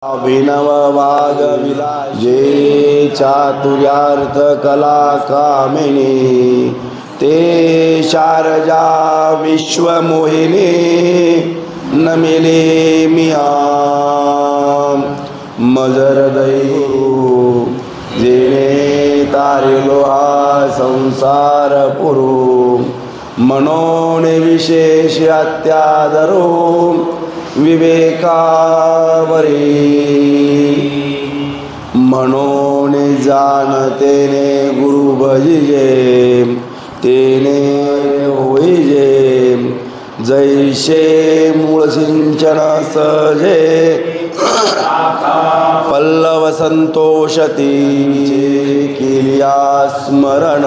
अभिनव वाग विलास जे चातुर्यार्थ कला कामिनी ते शारजा विश्वमोहिनी नमिले मिया मजर दैगुरु जेने तारिलो हा संसार पुरु मनोन विशेष अत्यादरो विवेकावरी मनोन जानतेने गुरु भजिजे तेने होईजे जैसे मूळ सिंचन सजे पल्लव संतोषती किल्या स्मरण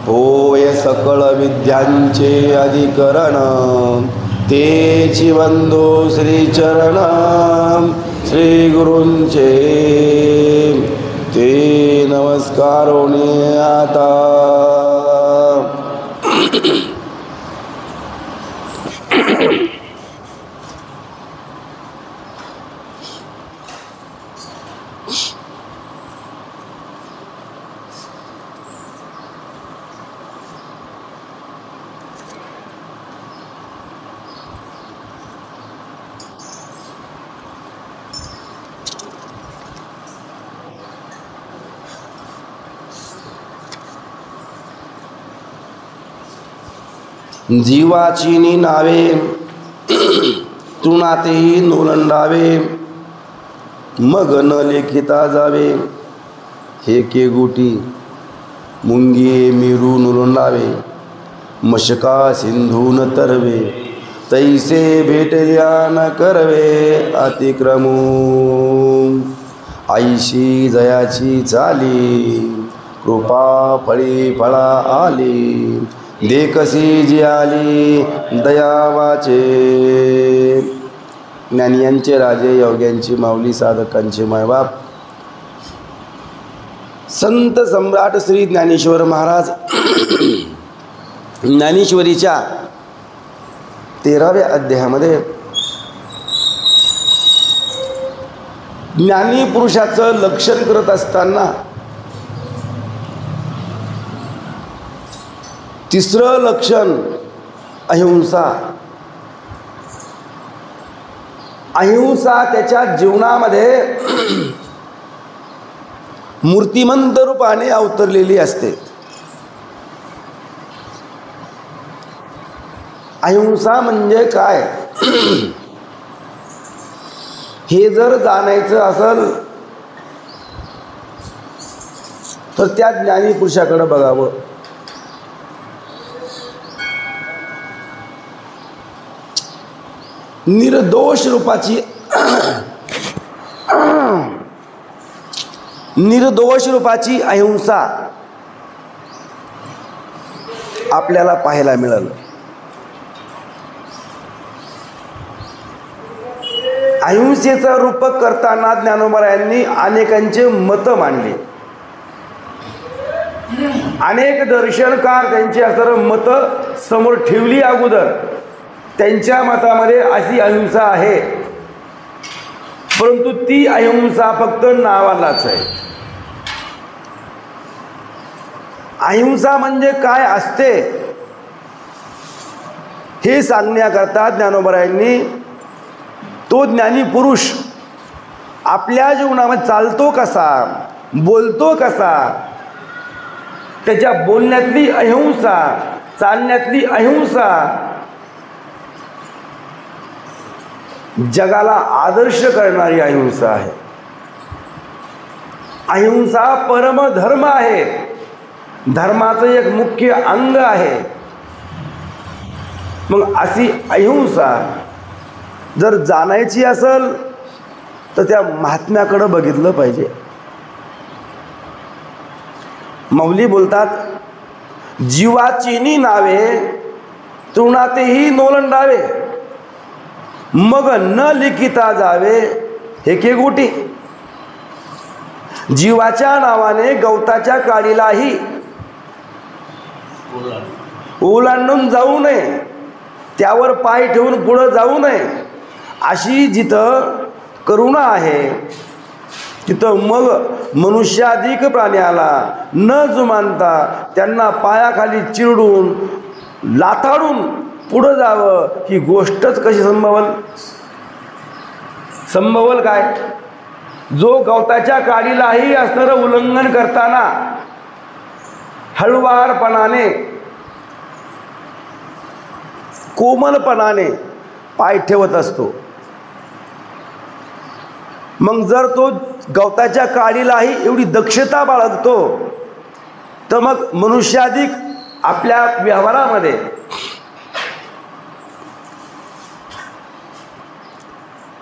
होय सकळ विद्यांचे अधिकरण तेची वंदो श्रीचरण श्री गुरूंचे ते नमस्कारोने आता जीवाची नावे तृणातेही नोलंडावे मग न लेखिता जावे हे के गोटी मुंगी मिरू नोलंडावे मशका सिंधून तरवे तैसे भेटल्या न करवे अतिक्रमू आईशी जयाची चाली कृपा फळी फळा आली देखसी जी आली दयावाचे ज्ञानियांचे राजे योग्यांची माऊली साधकांचे मायबाप संत सम्राट श्री ज्ञानेश्वर महाराज ज्ञानेश्वरीच्या 13व्या अध्यायामध्ये ज्ञानी पुरुषाचं लक्षण करत असताना तिसरं लक्षण अहिंसा. अहिंसा त्याच्या जीवनामध्ये मूर्तिमंत रूपाने अवतरलेली असते. अहिंसा म्हणजे काय हे जर जाणायचं असेल तर त्या ज्ञानी पुरुषाकडे बघावं. निर्दोष रूपाची अहिंसा आपल्याला पाहायला मिळालं. अहिंसेचं रूपक करताना ज्ञानोबरायांनी अनेकांचे मत मांडले. अनेक दर्शनकार त्यांची असं मत समोर ठेवली. अगोदर त्यांच्या मतामध्ये अशी अहिंसा आहे, परंतु ती अहिंसा फक्त नावालाच आहे. अहिंसा म्हणजे काय असते हे सांगण्याकरता ज्ञानोबरायांनी तो ज्ञानी पुरुष आपल्या जीवनामध्ये चालतो कसा, बोलतो कसा, त्याच्या बोलण्यातली अहिंसा, चालण्यातली अहिंसा जगाला आदर्श करणारी अहिंसा आहे. अहिंसा परमधर्म आहे, धर्माचं एक मुख्य अंग आहे. मग अशी अहिंसा जर जाणायची असेल तर त्या महात्म्याकडे बघितलं पाहिजे. माऊली बोलतात जीवाचीनी नावे तृणातेही नोलंडावे मग न लिखिता जावे हे के गोटी. जीवाच्या नावाने गवताच्या काडीलाही ओलांडून जाऊ नये, त्यावर पाय ठेवून पुढे जाऊ नये, अशी जिथं करुणा आहे, तिथं मग मनुष्याधिक प्राण्याला न जुमानता त्यांना पायाखाली चिरडून लाथाडून पुढं जावं ही गोष्टच कशी संभवल काय? जो गवताच्या काडीलाही असणारं उल्लंघन करताना हळुवारपणाने कोमलपणाने पाय ठेवत असतो, मग जर तो गवताच्या काडीलाही एवढी दक्षता बाळगतो, तर मग मनुष्याधिक आपल्या व्यवहारामध्ये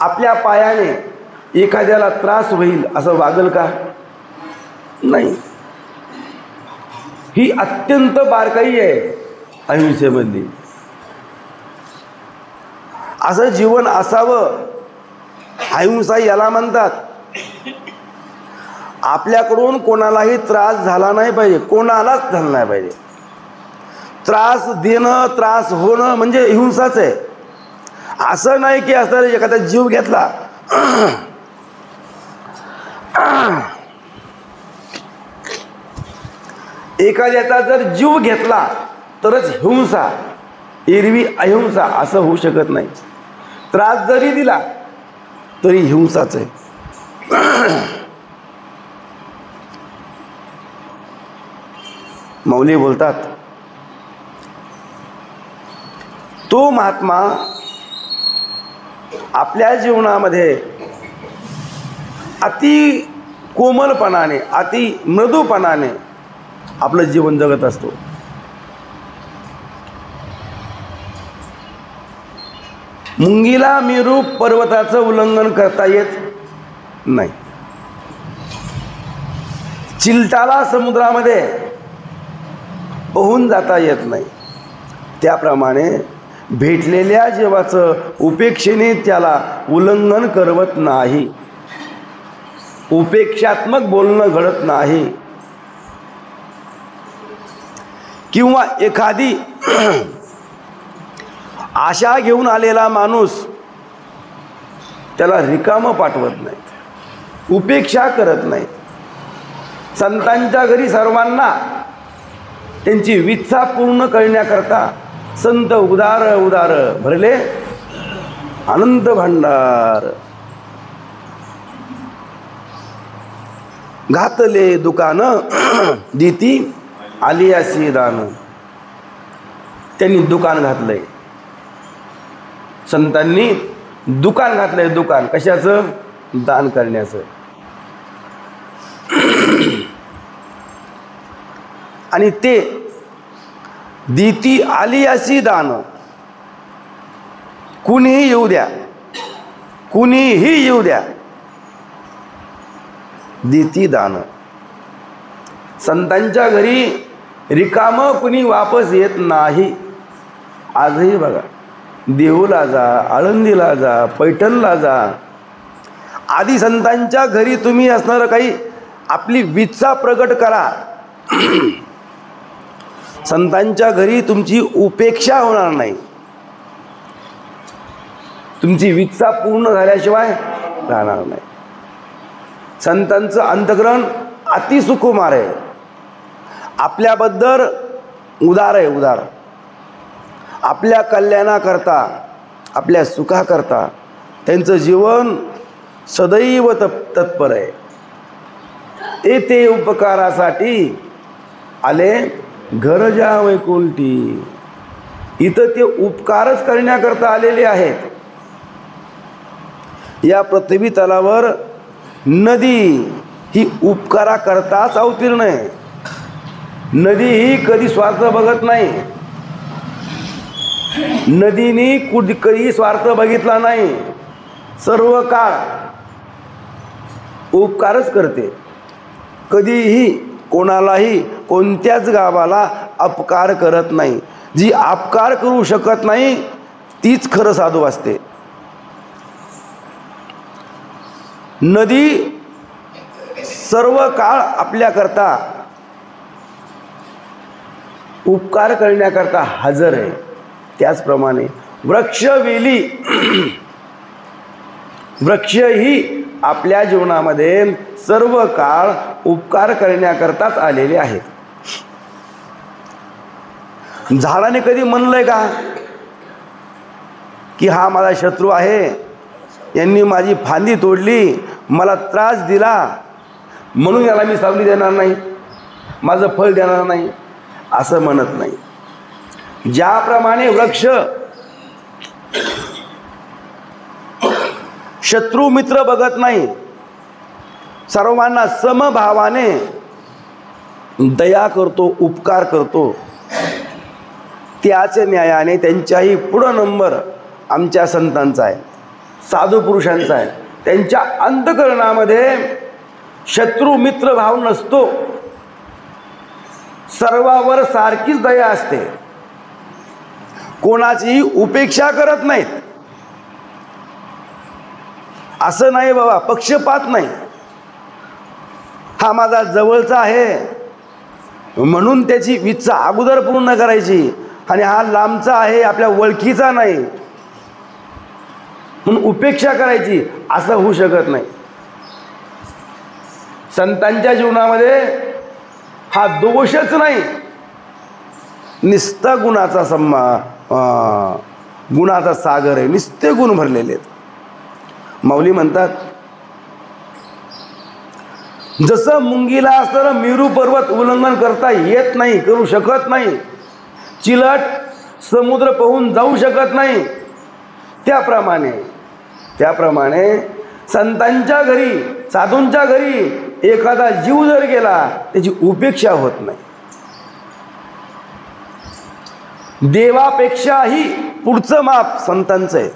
आपल्या पायाने एखाद्याला त्रास होईल असं वागल का? नाही. ही अत्यंत बारकाई आहे अहिंसेमधली. असं जीवन असावं, अहिंसा याला म्हणतात. आपल्याकडून कोणालाही त्रास झाला नाही पाहिजे, कोणालाच झाला नाही पाहिजे. त्रास देणं, त्रास होणं म्हणजे हिंसाच आहे. असं नाही की असं एखादा जीव घेतला एखाद्याचा जर जीव घेतला तरच हिंसा, एरवी अहिंसा असं होऊ शकत नाही. त्रास जरी दिला तरी हिंसाच आहे. मौली बोलतात, तो महात्मा आपल्या जीवनामध्ये अति कोमलपणाने, अति मृदूपणाने आपलं जीवन जगत असतो. मुंगीला मेरू पर्वताचं उल्लंघन करता येत नाही, चिलटाला समुद्रामध्ये पोहून जाता येत नाही. त्याप्रमाणे भेटलेल्या जीवाचं उपेक्षेने त्याला उल्लंघन करवत नाही, उपेक्षात्मक बोलणं घडत नाही. किंवा एखादी आशा घेऊन आलेला माणूस त्याला रिकामं पाठवत नाहीत, उपेक्षा करत नाहीत. संतांच्या घरी सर्वांना त्यांची विच्छा पूर्ण करण्याकरता संत उदार उदार भरले अनंत भांडार. घातले दुकान देती आली अशी दान. त्यांनी दुकान घातलंय, संतांनी दुकान घातलंय. दुकान कशाचं? दान करण्याचं. आणि ते देती आली अशी दान. कुणीही येऊ द्या, कुणीही येऊ द्या, देती दान. संतांच्या घरी रिकामं कुणी वापस येत नाही. आजही बघा, देहूला जा, आळंदीला जा, पैठणला जा, आदी संतांच्या घरी तुम्ही असणारं काही आपली विच्छा प्रगट करा. संतांच्या घरी तुमची उपेक्षा होणार नाही, तुमची विच्छा पूर्ण झाल्याशिवाय राहणार नाही. संतांचं अंतःकरण अतिसुकुमार आहे, आपल्याबद्दल उदार आहे, उदार. आपल्या कल्याणाकरता, आपल्या सुखाकरता त्यांचं जीवन सदैव तत्पर आहे. येते उपकारासाठी आले घर ज्या वैकुंठी. इथं ते उपकारच करण्याकरता आलेले आहेत. या पृथ्वी तलावर नदी ही उपकाराकरताच अवतीर्ण आहे. नदी ही कधी स्वार्थ बघत नाही, नदीने कधी स्वार्थ बघितला नाही. सर्व काळ उपकारच करते. कधीही कोणालाही कोणत्याच गावाला अपकार करत नाही. जी अपकार करू शकत नाही तीच खरं साधू असते. नदी सर्व काळ आपल्याकरता उपकार करण्याकरता हजर आहे. त्याचप्रमाणे वृक्षवेली वृक्षही आपल्या जीवनामध्ये सर्व काळ उपकार करण्याकरताच आलेले आहेत. झाडाने कधी म्हणलंय का की हा माझा शत्रू आहे, यांनी माझी फांदी तोडली, मला त्रास दिला, म्हणून याला मी सावली देणार नाही, माझं फळ देणार नाही, असं म्हणत नाही. ज्याप्रमाणे वृक्ष शत्रू मित्र बघत नाही, सर्वांना समभावाने दया करतो, उपकार करतो, त्याच न्यायाने त्यांच्याही पुढं नंबर आमच्या संतांचा आहे, साधू पुरुषांचा आहे. त्यांच्या अंतःकरणामध्ये शत्रू मित्र भाव नसतो, सर्वावर सारखीच दया असते, कोणाचीही उपेक्षा करत नाहीत. असं नाही बाबा, पक्षपात नाही, हा माझा जवळचा आहे म्हणून त्याची इच्छा अगोदर पूर्ण करायची, आणि हा लांबचा आहे आपल्या ओळखीचा नाही म्हणून उपेक्षा करायची, असं होऊ शकत नाही. संतांच्या जीवनामध्ये हा दोषच नाही, निस्ता गुणाचा गुणाचा सागर आहे, निस्ते गुण भरलेले आहेत. माऊली म्हणतात, जसं मुंगीला असताना मेरू पर्वत उल्लंघन करता येत नाही, करू शकत नाही, चिलट समुद्र पाहून जाऊ शकत नाही, त्याप्रमाणे संतांच्या घरी, साधूंच्या घरी एखादा जीव जर गेला त्याची उपेक्षा होत नाही. देवापेक्षाही पुढचं माप संतांचं आहे.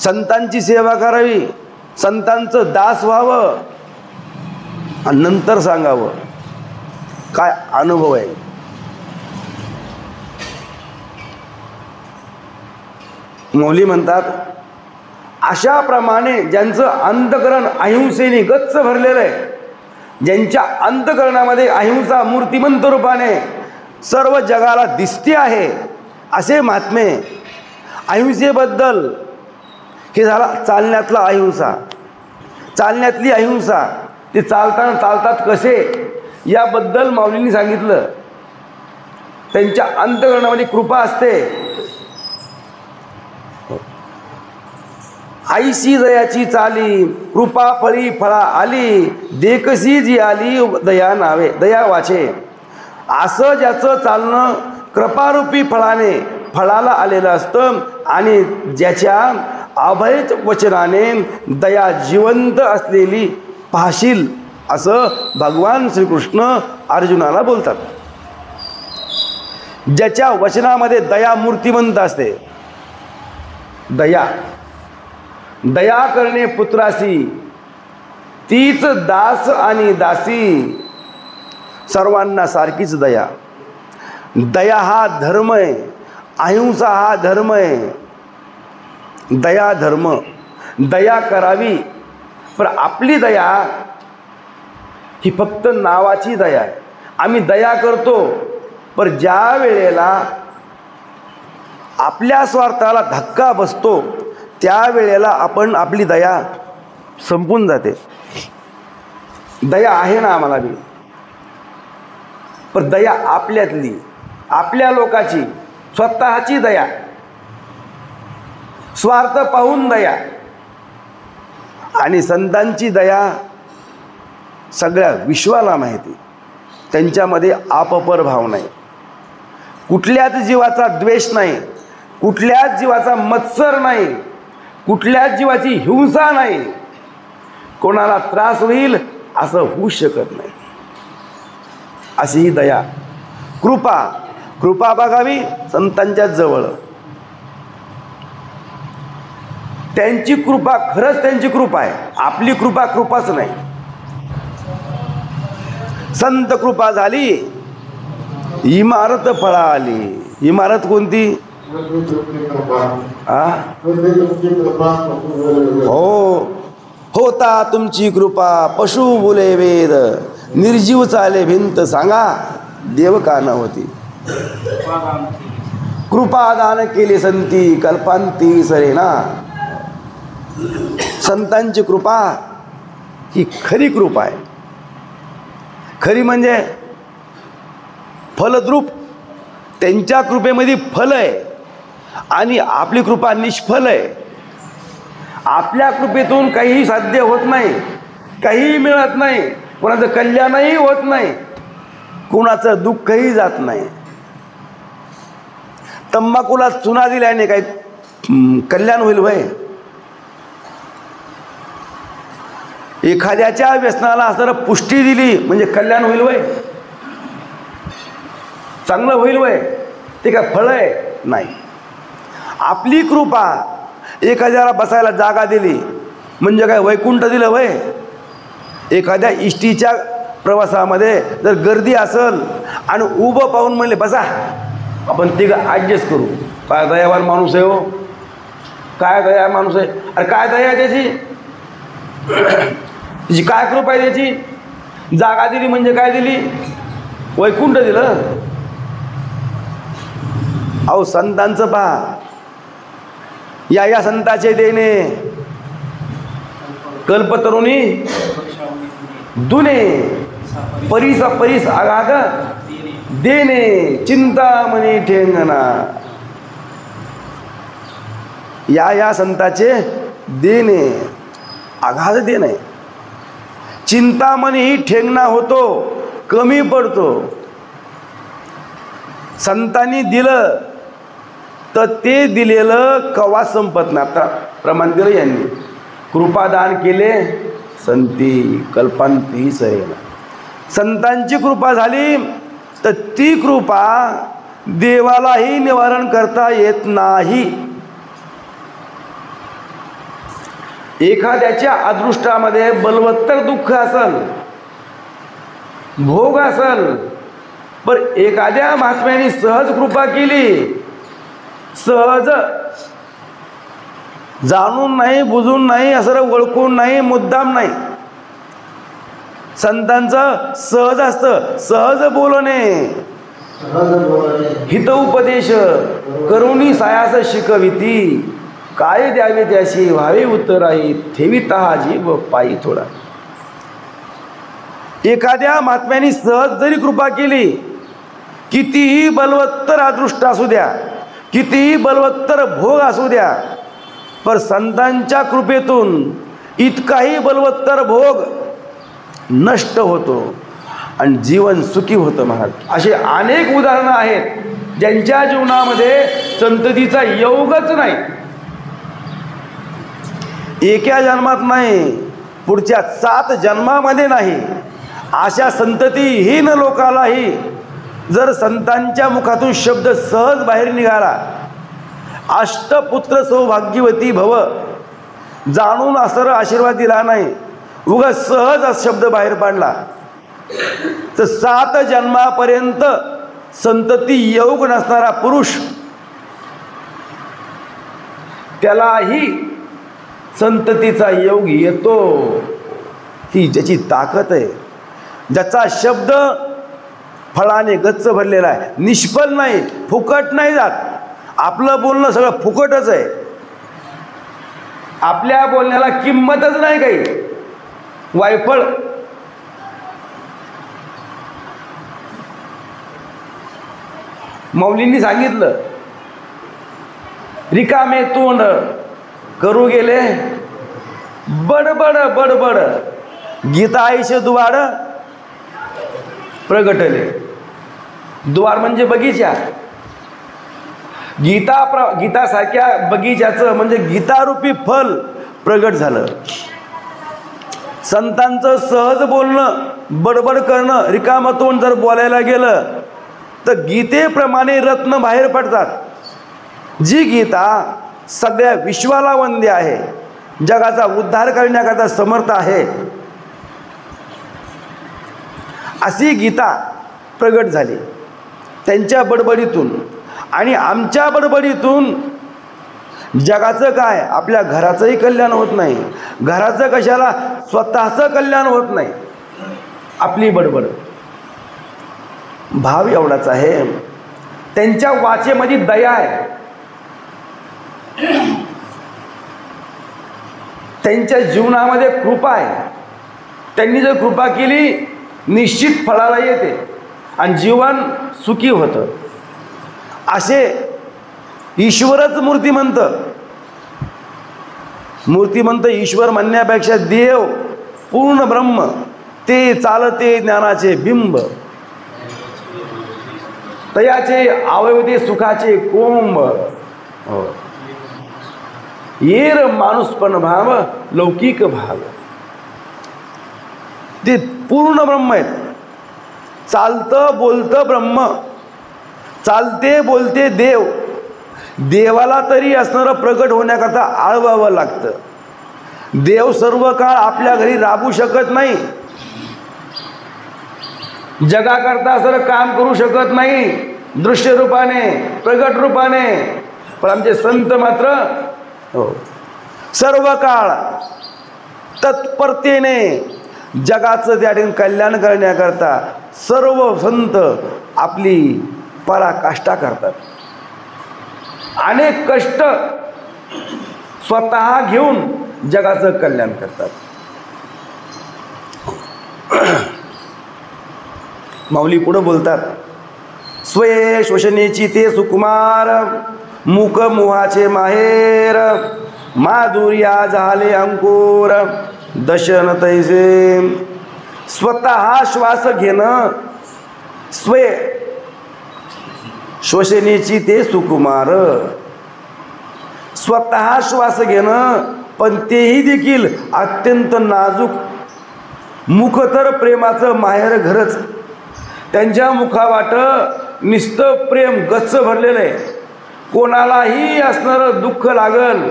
संतांची सेवा करावी, संतांचं दास व्हावं, आणि नंतर सांगावं काय अनुभव आहे. मौली म्हणतात, अशाप्रमाणे ज्यांचं अंतःकरण अहिंसेने गच्च भरलेलं आहे, ज्यांच्या अंतःकरणामध्ये अहिंसा मूर्तिमंत रूपाने सर्व जगाला दिसते आहे, असे महात्मे अहिंसेबद्दल, हे झाला चालण्यातला अहिंसा, चालण्यातली अहिंसा, ते चालतात कसे याबद्दल माऊलींनी सांगितलं. त्यांच्या अंतःकरणामध्ये कृपा असते. आईशी दयाची चाली, कृपा फळी फळा आली, देखसी जी आली दया नावे दया वाचे. असं ज्याचं चालणं कृपारूपी फळाने फळाला आलेलं असतं, आणि ज्याच्या अभय वचनाने दया जिवंत असलेली पाहशील, असं भगवान श्रीकृष्ण अर्जुनाला बोलतात. ज्याच्या वचनामध्ये दया मूर्तिमंत असते, दया करणे पुत्रासी, तीच दास आणि दासी, सर्वांना सारखीच दया. दया हा धर्म आहे, अहिंसा हा धर्म आहे. दया धर्म, दया करावी, पण आपली दया ही फक्त नावाची दया आहे. आम्ही दया करतो, पण ज्या वेळेला आपल्या स्वार्थाला धक्का बसतो त्यावेळेला आपली दया संपून जाते. दया आहे ना आम्हाला बी, पण दया आपल्यातली, आपल्या लोकाची, स्वतःची दया, स्वार्थ पाहून दया. आणि संतांची दया सगळ्या विश्वाला माहिती, त्यांच्यामध्ये आपपर भाव नाही, कुठल्याच जीवाचा द्वेष नाही, कुठल्याच जीवाचा मत्सर नाही, कुठल्याच जीवाची हिंसा नाही, कोणाला त्रास होईल असं होऊ शकत नाही. अशी ही दया, कृपा बघावी संतांच्या जवळ. त्यांची कृपा खरंच त्यांची कृपा आहे, आपली कृपाच नाही. संत कृपा झाली, इमारत फळा आली. इमारत कोणती? होता तुमची कृपा, पशु बोले वेद, निर्जीव चाले भिंत सांगा, देव का न होती. कृपादान केले संती कल्पांती सरेना. संतांची कृपा ही खरी कृपा आहे. खरी म्हणजे फलद्रूप. त्यांच्या कृपेमध्ये फल आहे आणि आपली कृपा निष्फल आहे. आपल्या कृपेतून काहीही साध्य होत नाही, काहीही मिळत नाही, कोणाचं कल्याणही होत नाही, कोणाचं दुःखही जात नाही. तंबाखूला चुना दिल्याने काही कल्याण होईल वय? एखाद्याच्या व्यसनाला असताना पुष्टी दिली म्हणजे कल्याण होईल वय? चांगलं होईल वय? ते काय फळ आहे? नाही. आपली कृपा एखाद्याला बसायला जागा दिली म्हणजे काय वैकुंठ दिलं वय? एखाद्या इष्टीच्या प्रवासामध्ये जर गर्दी असेल आणि उभं पाहून म्हणले बसा, आपण तिघं ॲडजस्ट करू. काय दयावान माणूस आहे हो, काय दया माणूस आहे. अरे काय दया आहे त्याची, तिची काय कृपा आहे त्याची. जागा दिली म्हणजे काय दिली? वैकुंठ दिलं. अहो संतांचं पहा, या संताचे देणे कल्पतरुणी दुने परीसा परीस आगाग देणे चिंतामणी ठेंगणा. या संताचे देणे आघात देणे. चिंतामणी ही ठेंगणा होतो, कमी पडतो. संतांनी दिलं तर ते दिलेलं कवा संपत नाही. आता प्रमाण दिलं यांनी, कृपादान केले संती कल्पांती सरेना. संतांची कृपा झाली तर ती कृपा देवालाही निवारण करता येत नाही. एखाद्याच्या अदृष्टामध्ये बलवत्तर दुःख असल, भोग असल, पण एखाद्या महात्म्याने सहज कृपा केली, सहज जाणून नाही बुजून नाही असं ओळखून नाही मुद्दाम नाही, संतांचं सहज असतं. सहज बोलणे हित उपदेश करुणी सायास शिकविती. काय द्यावे त्याशी व्हावे उत्तराई ठेवी तहा जीव पायी थोडा. एखाद्या महात्म्याने सहज जरी कृपा केली, कितीही बलवत्तर अदृष्ट असू द्या, कितीही बलवत्तर भोग असू द्या, पर संतांच्या कृपेतून इतकाही बलवत्तर भोग नष्ट होतो आणि जीवन सुखी होतं महाराज. असे अनेक उदाहरणं आहेत ज्यांच्या जीवनामध्ये संततीचा योगच नाही. एका जन्मात नाही, पुढच्या 7 जन्मामध्ये नाही. अशा संततीहीन लोकालाही जर संतांच्या मुखातून शब्द सहज बाहेर निघाला, अष्टपुत्र सौभाग्यवती भव, जाणून असर आशीर्वाद दिला नाही, उगा सहज शब्द बाहेर पाडला, तर 7 जन्मापर्यंत संतती योग नसणारा पुरुष त्यालाही संततीचा योग येतो. ही ज्याची ताकद आहे, ज्याचा शब्द फळाने गच्च भरलेला आहे, निष्फल नाही, फुकट नाही जात. आपलं बोलणं सगळं फुकटच आहे, आपल्या बोलण्याला किंमतच नाही काही, वायफळ. मौलींनी सांगितलं, रिकामे तोंड करू गेले बडबड बडबड, गीता आईचे दुवार प्रगटले. दुवार म्हणजे बगीचा. गीतासारख्या बगीच्याचं म्हणजे गीतारूपी फल प्रगट झालं. संतांचं सहज बोलणं, बडबड करणं, रिकामं तोंड जर बोलायला गेलं तर गीतेप्रमाणे रत्न बाहेर पडतात. जी गीता सगळ्या विश्वाला वंद्य आहे, जगाचा उद्धार करण्याकरता समर्थ आहे, अशी गीता प्रगट झाली त्यांच्या बडबडीतून. आणि आमच्या बडबडीतून जगाचं काय, आपल्या घराचंही कल्याण होत नाही. घराचं कशाला, स्वतःचं कल्याण होत नाही. आपली बडबड. भाव एवढाच आहे, त्यांच्या वाचेमध्ये दया आहे, त्यांच्या जीवनामध्ये कृपा आहे. त्यांनी जर कृपा केली निश्चित फळाला येते आणि जीवन सुखी होतं. असे ईश्वरच मूर्तिमंत. मूर्तिमंत ईश्वर म्हणण्यापेक्षा देव पूर्ण ब्रह्म ते चालते ज्ञानाचे बिंब, तयाचे अवयवते सुखाचे कोंब. येर माणूसपण भाव लौकिक भाव. ते पूर्ण ब्रह्म आहेत. चालतं बोलतं ब्रह्म, चालते बोलते देव. देवाला तरी असणारं प्रगट होण्याकरता आळवावं लागतं. देव सर्व काळ आपल्या घरी राबू शकत नाही, जगाकरता असं काम करू शकत नाही दृश्य रूपाने प्रगट रूपाने. पण आमचे संत मात्र सर्व काळ तत्परतेने जगाचं त्या ठिकाणी कल्याण करण्याकरता सर्व संत आपली पराकाष्ठा करतात. अनेक कष्ट स्वतः घेऊन जगाचं कल्याण करतात. माऊली पुढं बोलतात, स्वये श्वसनेची ते सुकुमार, मुख मोहाचे माहेर, माधुर्या झाले अंकुर, दशन तैसे. स्वतः श्वास घेणं, स्वय श्वसनेची ते सुकुमार, स्वतः श्वास घेणं, पण तेही देखील अत्यंत नाजूक. मुख तर प्रेमाचं माहेर घरच. त्यांच्या मुखावाट निस्तं प्रेम गच्च भरलेलं आहे. कोणालाही असणारं दुःख लागल,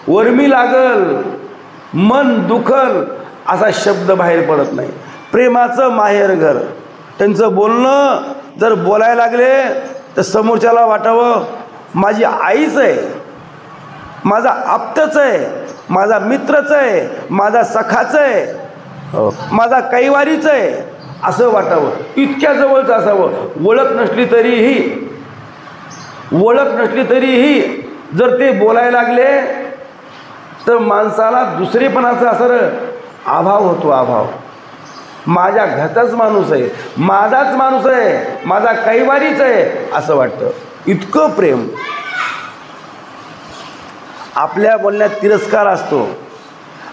वर्मी लागल, मन दुखल असा शब्द बाहेर पडत नाही. प्रेमाचं माहेर घर. त्यांचं बोलणं जर बोलायला लागले तर समोरच्याला वाटावं माझी आईच आहे, माझा आप्तच आहे, माझा मित्रच आहे, माझा सखाच आहे, माझा कैवारीच आहे असं वाटावं. इतक्या जवळचं असावं. ओळख नसली तरीही जर ते बोलायला लागले तर माणसाला दुसरेपणाचा असं अभाव होतो. अभाव. माझ्या घरचाच माणूस आहे, माझाच माणूस आहे, माझा कैवारीच आहे असं वाटतं. इतकं प्रेम. आपल्या बोलण्यात तिरस्कार असतो,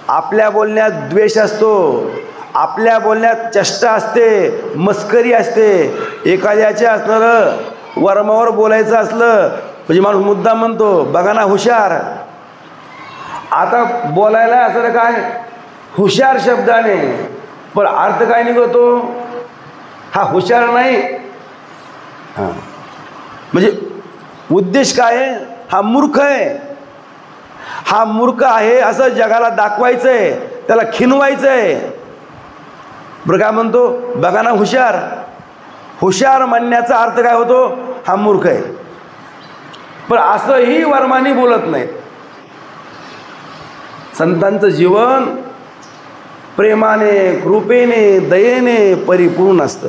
आपल्या बोलण्यात द्वेष असतो, आपल्या बोलण्यात चेष्टा असते, मस्करी असते. एखाद्याच्या असणारं वर्मावर बोलायचं असलं म्हणजे माणूस मुद्दा म्हणतो बघा ना हुशार. आता बोलायला असं काय हुशार शब्दाने, पण अर्थ काय निघतो हा हुशार नाही. हां म्हणजे उद्देश काय आहे, हा मूर्ख आहे, हा मूर्ख आहे असं जगाला दाखवायचं आहे, त्याला खिनवायचं आहे. बरं काय म्हणतो बघा ना हुशार. हुशार म्हणण्याचा अर्थ काय होतो हा मूर्ख आहे. पण असंही वर्मानी बोलत नाहीत. संतांचं जीवन प्रेमाने कृपेने दयेने परिपूर्ण असतं.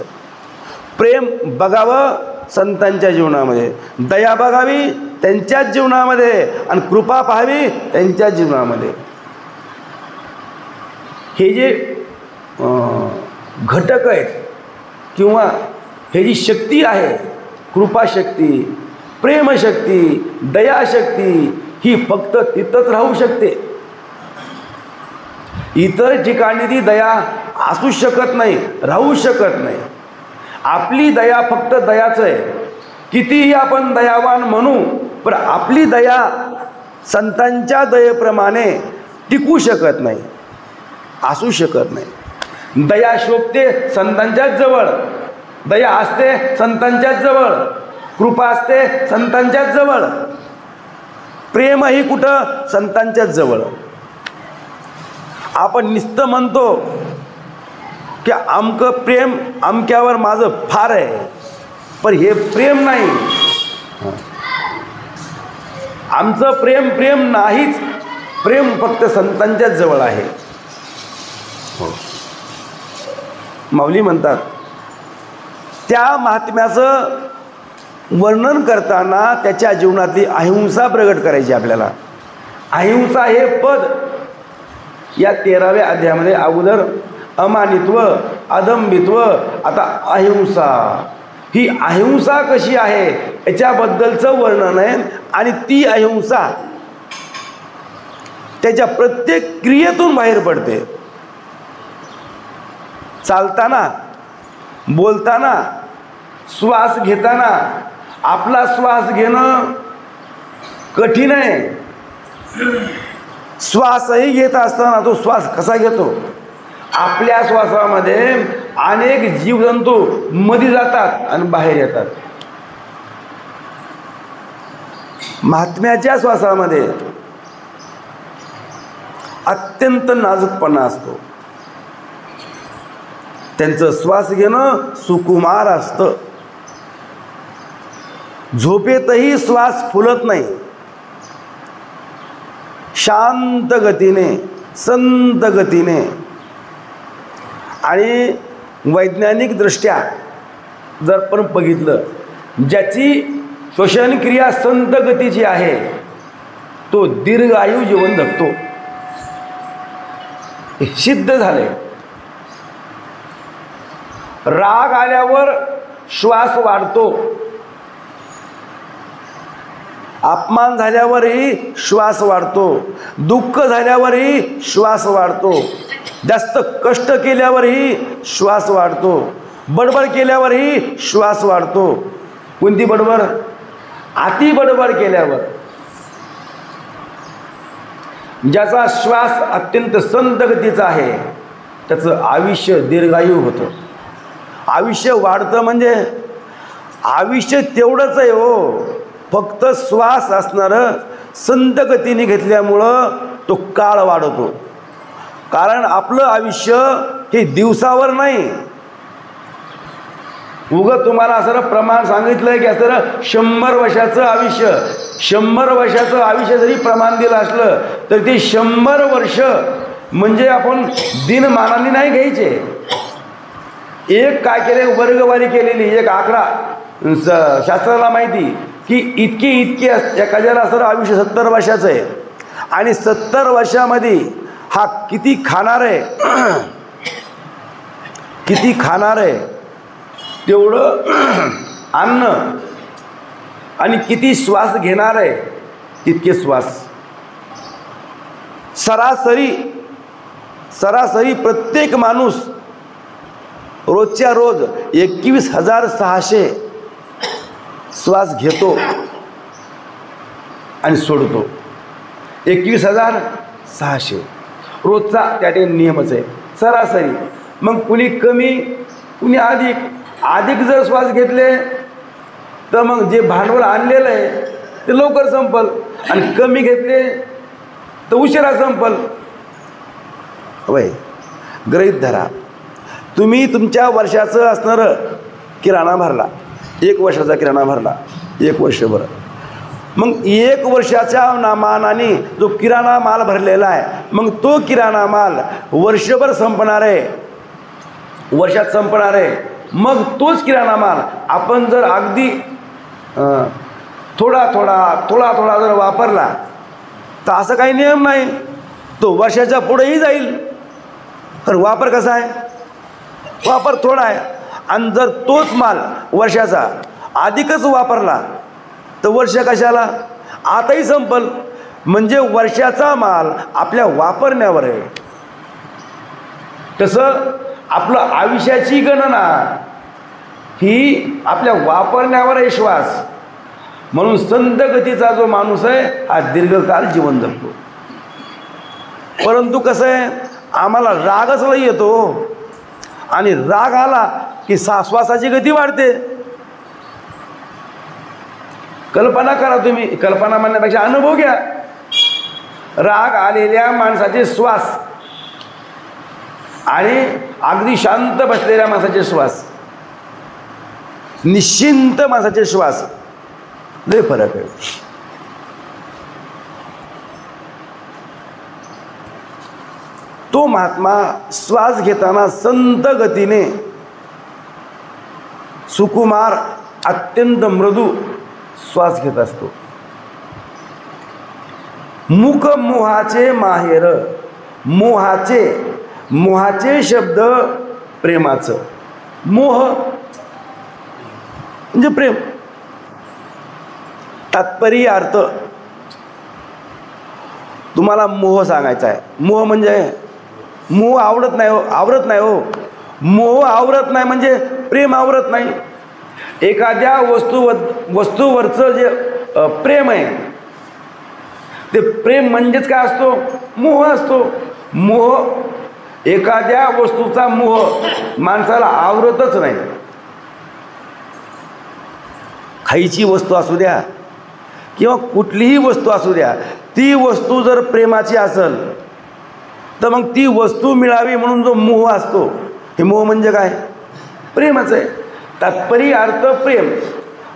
प्रेम बघावं संतांच्या जीवनामध्ये, दया बघावी त्यांच्याच जीवनामध्ये आणि कृपा पाहावी त्यांच्याच जीवनामध्ये. हे जे घटक आहेत किंवा हे जी शक्ती आहे, कृपाशक्ती, प्रेमशक्ती, दयाशक्ती, ही फक्त तिथंच राहू शकते. इतर ठिकाणी ती दया असू शकत नाही, राहू शकत नाही. आपली दया फक्त दयाच आहे. कितीही आपण दयावान म्हणू पण आपली दया संतांच्या दयेप्रमाणे टिकू शकत नाही, असू शकत नाही. दया शोभते संतांच्याच जवळ, दया असते संतांच्याच जवळ, कृपा असते संतांच्याच जवळ, प्रेमही कुठं संतांच्याच जवळ. आपण नुसतं म्हणतो की अमकं प्रेम अमक्यावर माझं फार आहे, पण हे प्रेम नाही. आमचं प्रेम नाहीच. प्रेम फक्त संतांच्याच जवळ आहे. माऊली म्हणतात त्या महात्म्याचं वर्णन करताना त्याच्या जीवनातली अहिंसा प्रगट करायची आपल्याला. अहिंसा हे पद या 13व्या अध्यायामध्ये अगोदर अमानित्व, अदंबित्व, आता अहिंसा. ही अहिंसा कशी आहे याच्याबद्दलचं वर्णन आहे. आणि ती अहिंसा त्याच्या प्रत्येक क्रियेतून बाहेर पडते. चालताना, बोलताना, श्वास घेताना. आपला श्वास घेणं कठीण आहे. श्वासही घेत असताना तो श्वास कसा घेतो. आपल्या श्वासामध्ये अनेक जीवजंतू मध्ये जातात आणि बाहेर येतात. महात्म्याच्या श्वासामध्ये अत्यंत नाजूकपणा असतो. त्यांचं श्वास घेणं सुकुमार असतं. झोपेतही श्वास फुलत नाही. शांत गतीने, संत गतीने. आणि वैज्ञानिक दृष्ट्या जर पण बघितलं, ज्याची श्वसनक्रिया संत गतीची आहे तो दीर्घायू जीवन जगतो. सिद्ध झाले. राग आल्यावर श्वास वाढतो. अपमान झाल्यावरही श्वास वाढतो. दुःख झाल्यावरही श्वास वाढतो. जास्त कष्ट केल्यावरही श्वास वाढतो. बडबड केल्यावरही श्वास वाढतो. कोणती बडबड? अति बडबड केल्यावर. ज्याचा श्वास अत्यंत संत गतीचा आहे त्याचं आयुष्य दीर्घायू होतं. आयुष्य वाढतं म्हणजे आयुष्य तेवढंच आहे हो. फक्त श्वास असणारं संत गतीने घेतल्यामुळं तो काळ वाढतो. कारण आपलं आयुष्य हे दिवसावर नाही. उगं तुम्हाला असं प्रमाण सांगितलं की असं 100 वर्षाचं आयुष्य, 100 वर्षाचं आयुष्य जरी प्रमाण दिलं असलं तर ते 100 वर्ष म्हणजे आपण दिनमानाने नाही घ्यायचे. एक काय केले, वर्गवारी केलेली एक आकडा शास्त्राला माहिती की इतके एखाद्याला असं आयुष्य 70 वर्षाचं आहे. आणि 70 वर्षामध्ये हा किती खाणार आहे, किती खाणार आहे तेवढं अन्न, आणि किती श्वास घेणार आहे तितके श्वास. सरासरी प्रत्येक माणूस रोजच्या रोज 21,600 श्वास घेतो आणि सोडतो. 21,600 रोजचा त्या नियमच आहे सरासरी. मग कुणी कमी कुणी अधिक जर श्वास घेतले तर मग जे भांडवल आणलेलं आहे ते लवकर संपल, आणि कमी घेतले तर उशिरा संपल. वय गृहीत धरा, तुम्ही तुमच्या वर्षाचं असणारं किराणा भरला, 1 वर्षाचा किराणा भरला 1 वर्षभर. मग 1 वर्षाच्या मानाने जो किराणा माल भरलेला आहे मग तो किराणा माल वर्षभर संपणार आहे, वर्षात संपणार आहे. मग तोच किराणा माल आपण जर अगदी थोडा थोडा जर वापरला तर असं काही नियम नाही, तो वर्षाच्या पुढेही जाईल. तर वापर कसा आहे, वापर थोडा आहे. आणि जर तोच माल वर्षाचा अधिकच वापरला तर वर्ष कशाला, आताही संपल. म्हणजे वर्षाचा माल आपल्या वापरण्यावर आहे. तसं आपलं आयुष्याची गणना ही आपल्या वापरण्यावर आहे श्वास. म्हणून संत गतीचा जो माणूस आहे हा दीर्घकाल जीवन जगतो. परंतु कसं आहे, आम्हाला रागच लई येतो, आणि राग आला की श्वासाची गती वाढते. कल्पना करा तुम्ही, कल्पना म्हणण्यापेक्षा अनुभव घ्या. राग आलेल्या माणसाचे श्वास आणि अगदी शांत बसलेल्या माणसाचे श्वास, निश्चिंत माणसाचे श्वास, लय फरक आहे. तो महात्मा श्वास घेताना संत गतीने सुकुमार अत्यंत मृदू श्वास घेत असतो. मुख मोहाचे माहेर. मोहाचे शब्द प्रेमाचं. मोह म्हणजे प्रेम. तात्पर्य अर्थ तुम्हाला मोह सांगायचा आहे. मोह म्हणजे मोह आवडत नाही हो, आवरत नाही हो. मोह आवरत नाही म्हणजे प्रेम आवरत नाही. एखाद्या वस्तूवरचं जे प्रेम आहे ते प्रेम म्हणजेच काय असतो? मोह असतो. मोह, एखाद्या वस्तूचा मोह माणसाला आवरतच नाही. खायची वस्तू असू द्या किंवा कुठलीही वस्तू असू द्या, ती वस्तू जर प्रेमाची असेल तर मग ती वस्तू मिळावी म्हणून जो मोह असतो, हे मोह म्हणजे काय? प्रेमच आहे. तात्पर्य अर्थ प्रेम.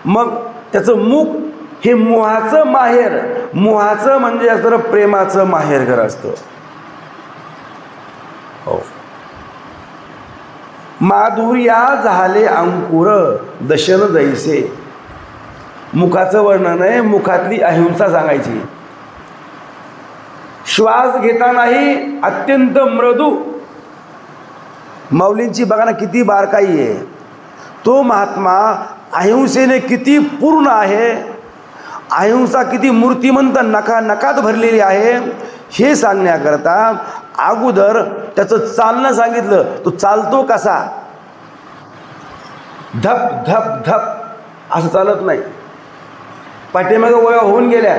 मग त्याचं मुख हे मोहाचं माहेर. मोहाचं म्हणजे असं प्रेमाचं माहेरघर असतं. हो. माधुर्या झाले अंकुर दशन जैसे. मुखाचं वर्णन आहे, मुखातली अहिंसा सांगायची. श्वास घेतानाही अत्यंत मृदू. माऊलींची बघा ना किती बारकाई आहे. तो महात्मा अहिंसेने किती पूर्ण आहे, अहिंसा किती मूर्तिमंत नकात भरलेली आहे हे सांगण्याकरता अगोदर त्याचं चालणं सांगितलं. तो चालतो कसा? धप धप धप असं चालत नाही. पाठीमागं वया होऊन गेल्या.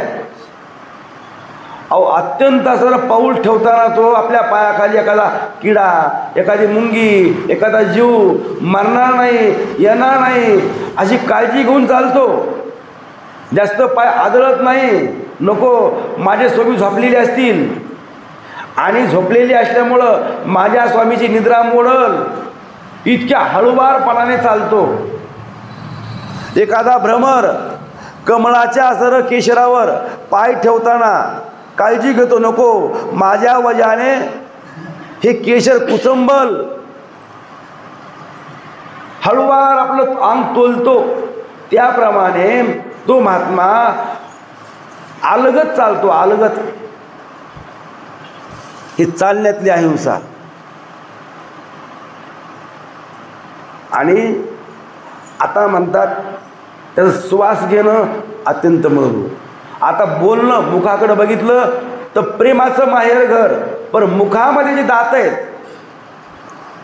अहो अत्यंत असं पाऊल ठेवताना तो आपल्या पायाखाली एखादा किडा, एखादी मुंगी, एखादा जीव मरणार नाही, येणार नाही अशी काळजी घेऊन चालतो. जास्त पाय आदळत नाही. नको माझे स्वामी झोपलेले असतील आणि झोपलेली असल्यामुळं माझ्या स्वामीची निद्रा मोडल इतक्या हळूवारपणाने चालतो. एखादा भ्रमर कमळाच्या सर केशरावर पाय ठेवताना काळजी घेतो, नको माझ्या वजाने हे केशर कुचंबल. हळूवार आपलं अंग तोलतो. त्याप्रमाणे तो महात्मा अलगत चालतो. अलगत. ही चालण्यातली अहिंसा. आणि आता म्हणतात त्याचा श्वास घेणं अत्यंत मृदू. आता बोलणं, मुखाकडे बघितलं तर प्रेमाचं माहेर घर. पण मुखामध्ये जे दात आहेत,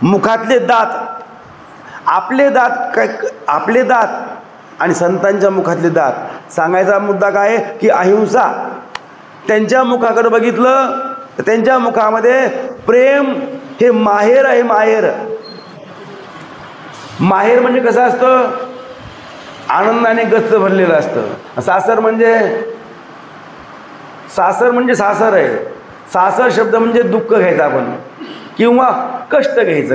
मुखातले दात, आपले दात आणि संतांच्या मुखातले दात. सांगायचा मुद्दा काय आहे की अहिंसा. त्यांच्या मुखाकडे बघितलं तर त्यांच्या मुखामध्ये प्रेम हे माहेर आहे. माहेर म्हणजे कसं असतं? आनंदाने गच्च भरलेलं असतं. सासर म्हणजे सासर आहे. सासर शब्द म्हणजे दुःख घ्यायचं आपण किंवा कष्ट घ्यायचं.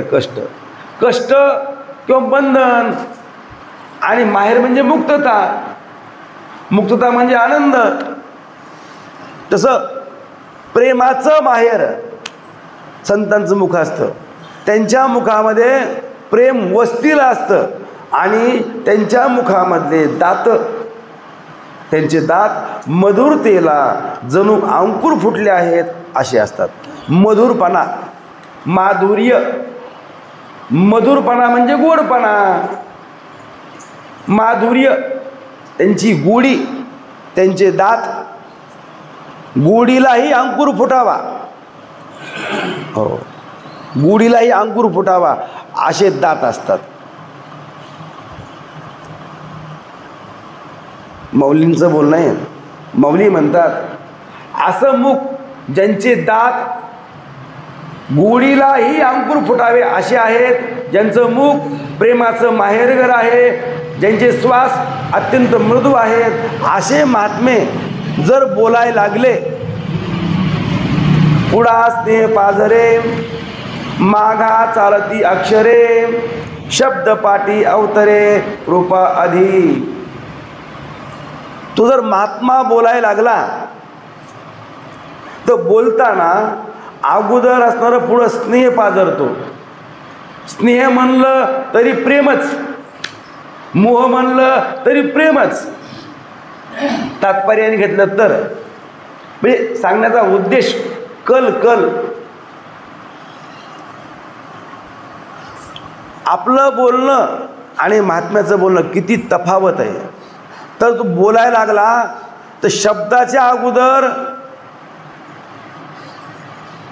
कष्ट किंवा बंधन. आणि माहेर म्हणजे मुक्तता. मुक्तता म्हणजे आनंद. तसं प्रेमाचं माहेर संतांचं मुख असतं. त्यांच्या मुखामध्ये प्रेम वस्तीला असतं आणि त्यांच्या मुखामधले दात, त्यांचे दात मधुरतेला जणू अंकुर फुटले आहेत असे असतात. मधुरपणा, माधुर्य. मधुरपणा म्हणजे गोडपणा. माधुर्य त्यांची गोडी, त्यांचे दात. गोडीलाही अंकुर फुटावा. हो, गोडीलाही अंकुर फुटावा असे दात असतात. माऊलींचं बोलणं आहे. माऊली म्हणतात असं मुख ज्यांचे दात गोडीलाही अंकुर फुटावे असे आहेत, ज्यांचं मुख प्रेमाचं माहेरघर आहे, ज्यांचे श्वास अत्यंत मृदू आहेत, असे महात्मे जर बोलायला लागले. पुढा स्नेह पाझरे, माघा चालती अक्षरे, शब्द पाठी अवतरे कृपा अधि. तो जर महात्मा बोलायला लागला तर बोलताना अगोदर असणारं पुढं स्नेह पाझरतो. स्नेह म्हणलं तरी प्रेमच. मोह म्हणलं तरी प्रेमच तात्पर्याने घेतलं तर. म्हणजे सांगण्याचा उद्देश कल कल. आपलं बोलणं आणि महात्म्याचं बोलणं किती तफावत आहे. तर तू बोलायला लागला तर शब्दाच्या अगोदर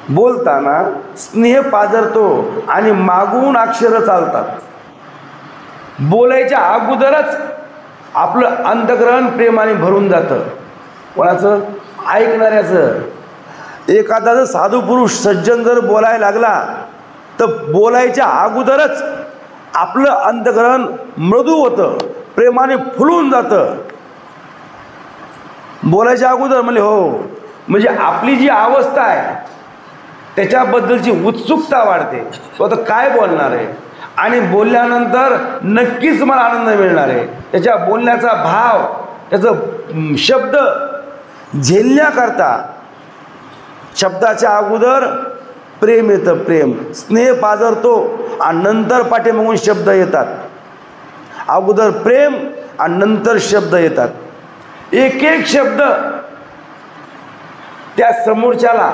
बोलताना स्नेह पाजरतो आणि मागून अक्षरं चालतात. बोलायच्या अगोदरच आपलं अंतःकरण प्रेमाने भरून जातं. कोणाचं? ऐकणाऱ्याचं. एखादा जर साधू पुरुष सज्जन जर बोलायला लागला तर बोलायच्या अगोदरच आपलं अंतःकरण मृदू होतं, प्रेमाने फुलून जातं. बोलायच्या अगोदर म्हणजे हो, म्हणजे आपली जी अवस्था आहे त्याच्याबद्दलची उत्सुकता वाढते. तो आता काय बोलणार आहे आणि बोलल्यानंतर नक्कीच मला आनंद मिळणार आहे. त्याच्या बोलण्याचा भाव, त्याचं शब्द झेलण्याकरता शब्दाच्या अगोदर प्रेम येतं. प्रेम स्नेह पाजरतो आणि नंतर पाठीमागून शब्द येतात. अगोदर प्रेम आणि नंतर शब्द येतात. एक एक शब्द त्या समोरच्याला,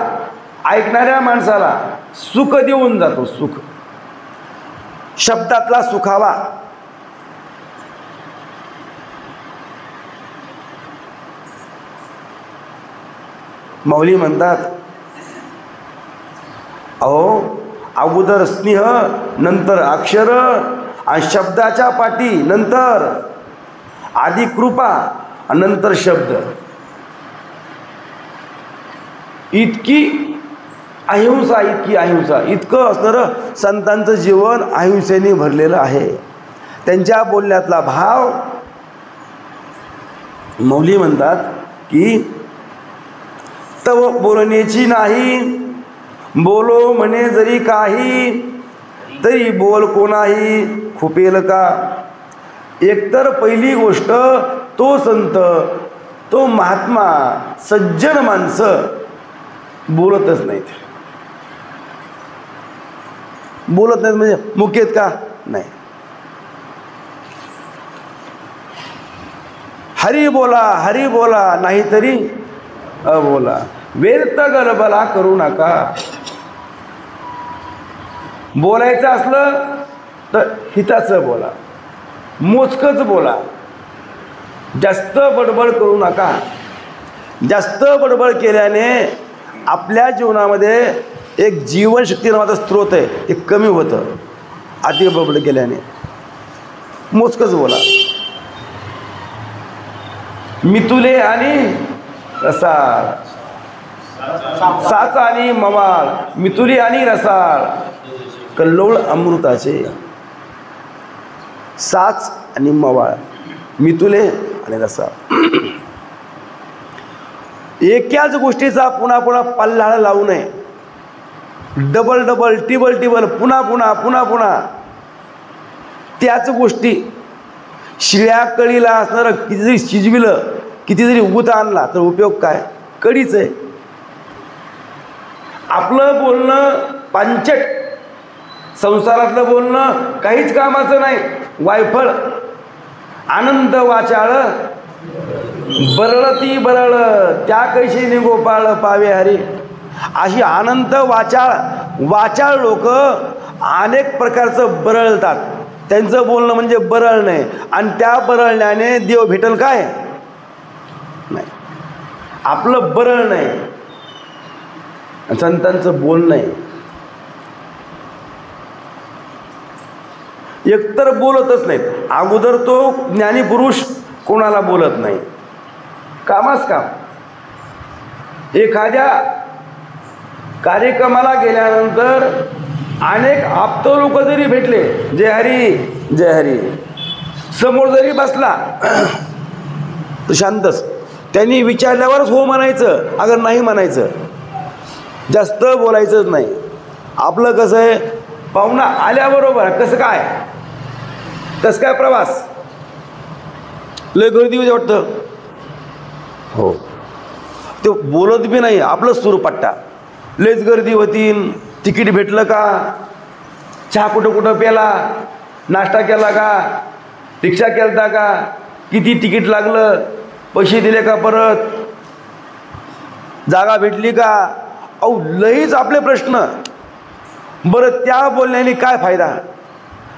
ऐकणाऱ्या माणसाला सुख देऊन जातो. सुख, शब्दातला सुखावा. माऊली म्हणतात, अहो अगोदर स्नेह, नंतर अक्षर आणि शब्दाच्या पाठी नंतर आधी कृपा आणि नंतर शब्द. इतकी अहिंसा, इतकी अहिंसा, इतकं असणारं संतांचं जीवन अहिंसेने भरलेलं आहे. त्यांच्या बोलण्यातला भाव. मौली म्हणतात की तव बोलण्याची नाही, बोलो म्हणे जरी काही, तरी बोल कोणाही खुपेल का. एकतर पहिली गोष्ट तो संत, तो महात्मा, सज्जन माणसं बोलतच नाहीत. बोलत नाहीत म्हणजे मुख्य आहेत का? नाही. हरी बोला, हरी बोला, नाहीतरी अबोला. व्यर्थ गलबला करू नका. बोलायचं असलं तर हिताचं बोला, मोजकंच बोला, जास्त बडबड करू नका. जास्त बडबड केल्याने आपल्या जीवनामध्ये एक जीवनशक्ती नावाचा स्रोत आहे, ते कमी होतं. अति बडबड केल्याने. मोजकंच बोला. मितुले आणि रसाळ, साच आणि मवाळ. मितुले आणि रसाळ, कल्लोळ अमृताचे. साच आणि मवाळ, मितुले आणि रसाळ. एकाच गोष्टीचा पुन्हा पुन्हा पल्लाळ लावू नये. डबल डबल, टिबल टिबल, पुन्हा पुन्हा पुन्हा पुन्हा त्याच गोष्टी. शिळ्या कळीला असणारं किती जरी शिजविलं, किती जरी उत आणला तर उपयोग काय? कढीच आहे. आपलं बोलणं पांचट, संसारातलं बोलणं काहीच कामाचं नाही. वायफळ. आनंद वाचाळ बरळती बरळ, त्या कैशी गोपाळ पावे हरी. अशी आनंद वाचाळ लोक अनेक प्रकारचं बरळतात. त्यांचं बोलणं म्हणजे बरळणे, आणि त्या बरळण्याने देव भेटेल काय? नाही. आपलं बरळणं आहे, संतांचं बोलणं आहे. एकतर बोलतच नाहीत. अगोदर तो ज्ञानी पुरुष कोणाला बोलत नाही. कामाच काम. एखाद्या कार्यक्रमाला गेल्यानंतर अनेक आप्त लोक जरी भेटले, जय हरी जय हरी, समोर जरी बसला तर शांतच. त्यांनी विचारल्यावरच हो म्हणायचं, अगर नाही म्हणायचं. जास्त बोलायचंच नाही. आपलं कसं आहे, पाहुणा आल्याबरोबर कसं काय प्रवास, लय गर्दी होती वाटतं, हो, ते बोलत बी नाही. आपलं सूरपट्टा. लयच गर्दी होती, तिकीट भेटलं का, चहा कुठं कुठं प्याला, नाश्ता केला का, रिक्षा केलता का, किती तिकीट लागलं, पैसे दिले का, परत जागा भेटली का, अहो लईच आपले प्रश्न. बरं त्या बोलण्याने काय फायदा,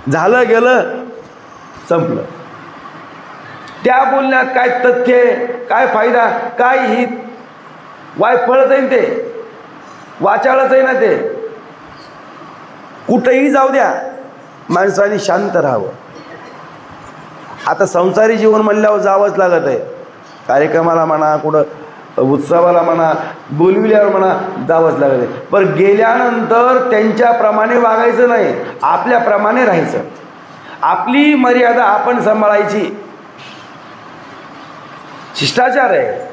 झालं गेलं संपलं. त्या बोलण्यात काय तथ्य, काय फायदा, काय हित, वायफळच आहे ते, वाचाळच आहे ना ते. कुठेही जाऊ द्या, माणसाने शांत राहावं. आता संसारी जीवन म्हणल्यावर जावंच लागत आहे. कार्यक्रमाला म्हणा, कुठं उत्सवाला म्हणा, बोलविल्यावर म्हणा, जावंच लागत आहे. पण गेल्यानंतर त्यांच्याप्रमाणे वागायचं नाही, आपल्याप्रमाणे राहायचं. आपली मर्यादा आपण सांभाळायची, शिष्टाचार आहे.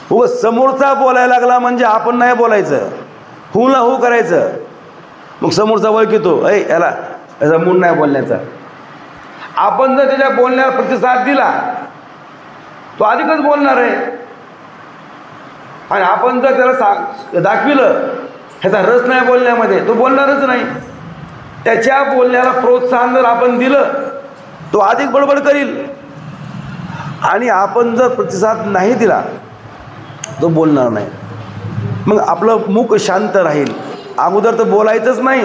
हो, समोरचा बोलायला लागला म्हणजे आपण नाही बोलायचं, हू ना हू करायचं. मग समोरचा ओळखतो, याचा मूड नाही बोलण्याचा. आपण जर त्याच्या बोलण्याला प्रतिसाद दिला, तो अधिकच बोलणार आहे. आणि आपण जर त्याला दाखविलं ह्याचा रस नाही बोलण्यामध्ये, तो बोलणारच नाही. त्याच्या बोलण्याला प्रोत्साहन जर आपण दिलं, तो अधिक बडबड करील. आणि आपण जर प्रतिसाद नाही दिला, तो बोलणार नाही. मग आपलं मुख शांत राहील. अगोदर तर बोलायचंच नाही,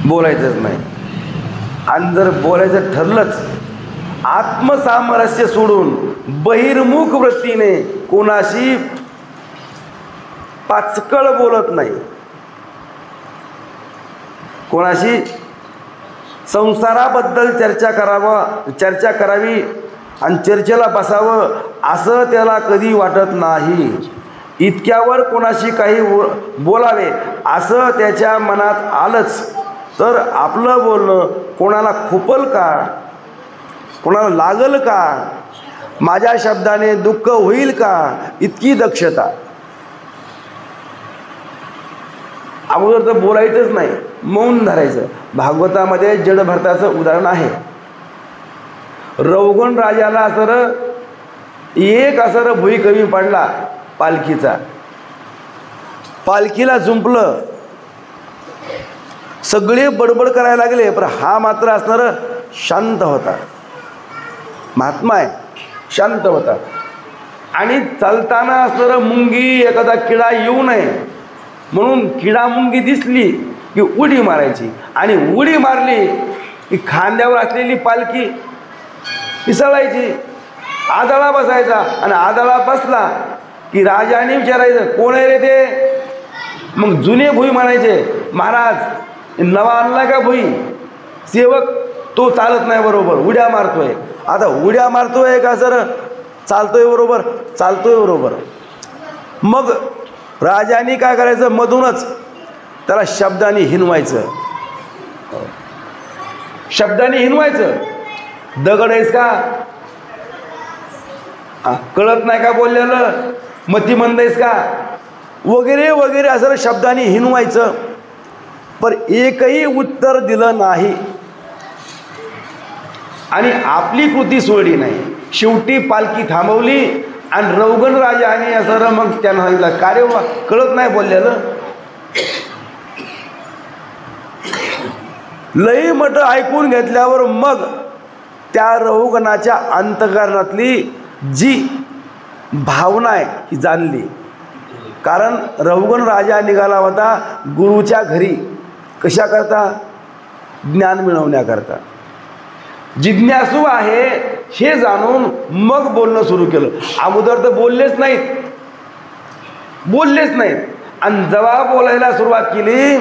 बोलायचंच नाही. आणि जर बोलायचं ठरलंच, आत्मसामरस्य सोडून बहिर्मुख वृत्तीने कोणाशी पाचकळ बोलत नाही, कोणाशी संसाराबद्दल चर्चा करावी आणि चर्चेला बसावं असं त्याला कधी वाटत नाही. इतक्यावर कोणाशी काही बोलावे असं त्याच्या मनात आलंच तर आपलं बोलणं कोणाला खुपल का, कोणाला लागल का, माझ्या शब्दाने दुःख होईल का, इतकी दक्षता. अगोदर तर बोलायचंच नाही, मौन धरायचं. भागवतामध्ये जडभरताचं उदाहरण आहे. रवगण राजाला असर भुई कमी पडला पालखीचा. पालखीला जुंपलं, सगळे बडबड करायला लागले, पण हा मात्र असणार शांत होता. महात्मा आहे, शांत होता. आणि चालताना असणार मुंगी एखादा किडा येऊ नये म्हणून किडा मुंगी दिसली की उडी मारायची. आणि उडी मारली की खांद्यावर असलेली पालखी पिसळायची. आदळा बसायचा. आणि आदळा बसला की राजाने विचारायचं, कोण आहे रे ते. मग जुने भुई म्हणायचे, महाराज नवा आणला का भुई. सेवक तो चालत नाही बरोबर, उड्या मारतोय. आता उड्या मारतोय का सर, चालतोय बरोबर, चालतोय बरोबर. मग राजाने काय करायचं, मधूनच त्याला शब्दाने हिनवायचं. शब्दाने हिनवायचं. दगड आहेस का, कळत नाही का बोललेलं, मतिमंद आहेस का, वगैरे वगैरे असं शब्दाने हिनवायचं. पण एकही उत्तर दिलं नाही आणि आपली कृती सोडली नाही. शेवटी पालखी थांबवली आणि रवगण राजाने असं मग त्यांना सांगितलं, का रे कळत नाही बोललेलं. लई मठ ऐकून घेतल्यावर मग त्या रवगणाच्या अंतःकरणातली जी भावना आहे ही जाणली. कारण रवगण राजा निघाला होता गुरुच्या घरी, कशा करता, ज्ञान मिळवण्याकरता. जिज्ञासू आहे हे जाणून मग बोलणं सुरू केलं. अगोदर तर बोललेच नाहीत. आणि जेव्हा बोलायला सुरुवात केली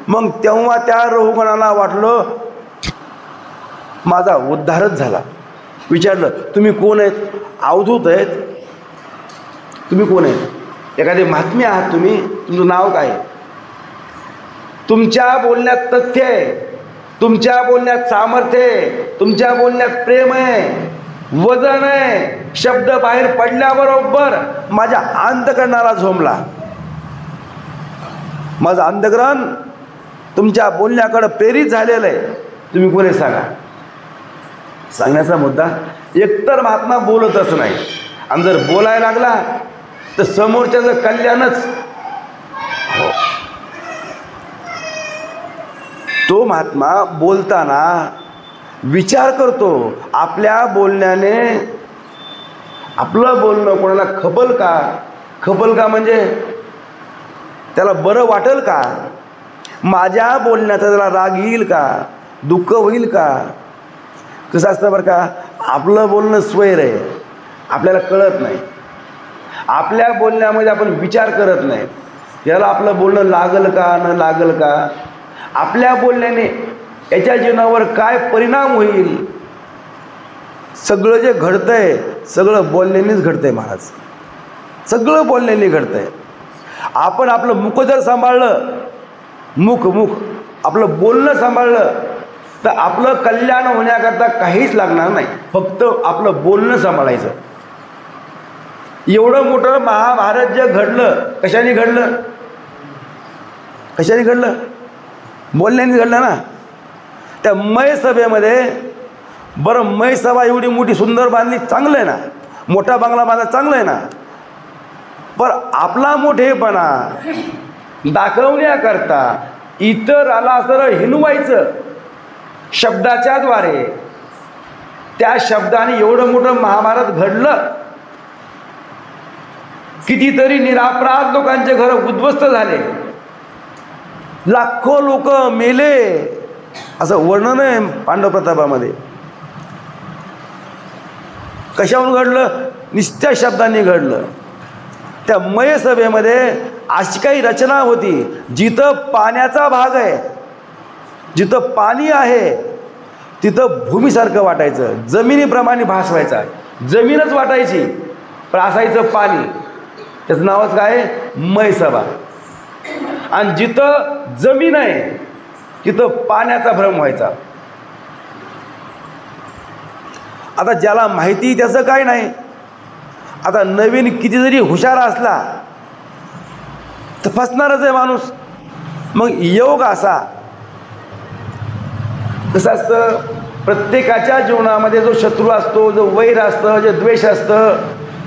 मग तेव्हा त्या रवगणाला वाटलं माझा उद्धारच झाला. विचारलं, तुम्ही कोण आहेत. अवधूत आहेत. तुम्ही कोण आहेत, एखादे महात्मे आहात तुम्ही, तुमचं नाव काय. तुमच्या बोलण्यात तथ्य आहे, तुमच्या बोलण्यात सामर्थ्य आहे, तुमच्या बोलण्यात प्रेम आहे, वजन आहे. शब्द बाहेर पडल्याबरोबर माझ्या अंतःकरणाला झोंबला. माझं अंतःकरण तुमच्या बोलण्याकडे प्रेरित झालेलं आहे. तुम्ही कोणी सांगा. सांगण्याचा मुद्दा, एकतर महात्मा बोलतच नाही आणि जर बोलायला लागला तर समोरच्याचं कल्याणच. तो महात्मा बोलताना विचार करतो, आपल्या बोलण्याने आपलं बोलणं कोणाला खपल का? खपल का म्हणजे त्याला बरं वाटेल का? माझ्या बोलण्याचा त्याला राग येईल का? दुःख होईल का? कसं असतं बरं का, आपलं बोलणं स्वैर आहे, आपल्याला कळत नाही. आपल्या बोलण्यामध्ये आपण विचार करत नाही, याला आपलं बोलणं लागल का न लागल का, आपल्या बोलण्याने याच्या जीवनावर काय परिणाम होईल. सगळं जे घडतंय सगळं बोलण्यानेच घडतंय महाराज, सगळं बोलण्याने घडतंय. आपण आपलं मुख जर सांभाळलं, मुख आपलं बोलणं सांभाळलं तर आपलं कल्याण होण्याकरता काहीच लागणार नाही, फक्त आपलं बोलणं सांभाळायचं. एवढं मोठं महाभारत जे घडलं कशाने घडलं? कशाने घडलं? बोलण्याने घडलं ना. त्या मय सभेमध्ये, बरं मय सभा एवढी मोठी सुंदर बांधली, चांगलं आहे ना, मोठा बंगला बांधला, चांगलं आहे ना, पण आपला मोठेपणा दाखवण्याकरता इतराला सरळ हिनवायचं शब्दाच्या द्वारे, त्या शब्दाने एवढं मोठं महाभारत घडलं. कितीतरी निरापराध लोकांचे घर उद्ध्वस्त झाले, लाखो लोक मेले, असं वर्णन आहे पांडव प्रतापामध्ये. कशावरून घडलं? निस्त्या शब्दांनी घडलं. त्या मय सभेमध्ये अशी काही रचना होती, जिथं पाण्याचा भाग आहे, जिथं पाणी आहे तिथं भूमीसारखं वाटायचं, जमिनीप्रमाणे भासवायचा, जमीनच वाटायची पण असायचं पाणी. त्याचं नावच काय आहे? मय सभा. आणि जिथं जमीन आहे तिथं पाण्याचा भ्रम व्हायचा. आता ज्याला माहिती त्याचं काय नाही. आता नवीन किती जरी हुशार असला तर फसणारच आहे माणूस. मग योग असा, कसं असतं, प्रत्येकाच्या जीवनामध्ये जो शत्रू असतो, जो वैर असतं, जे द्वेष असतं,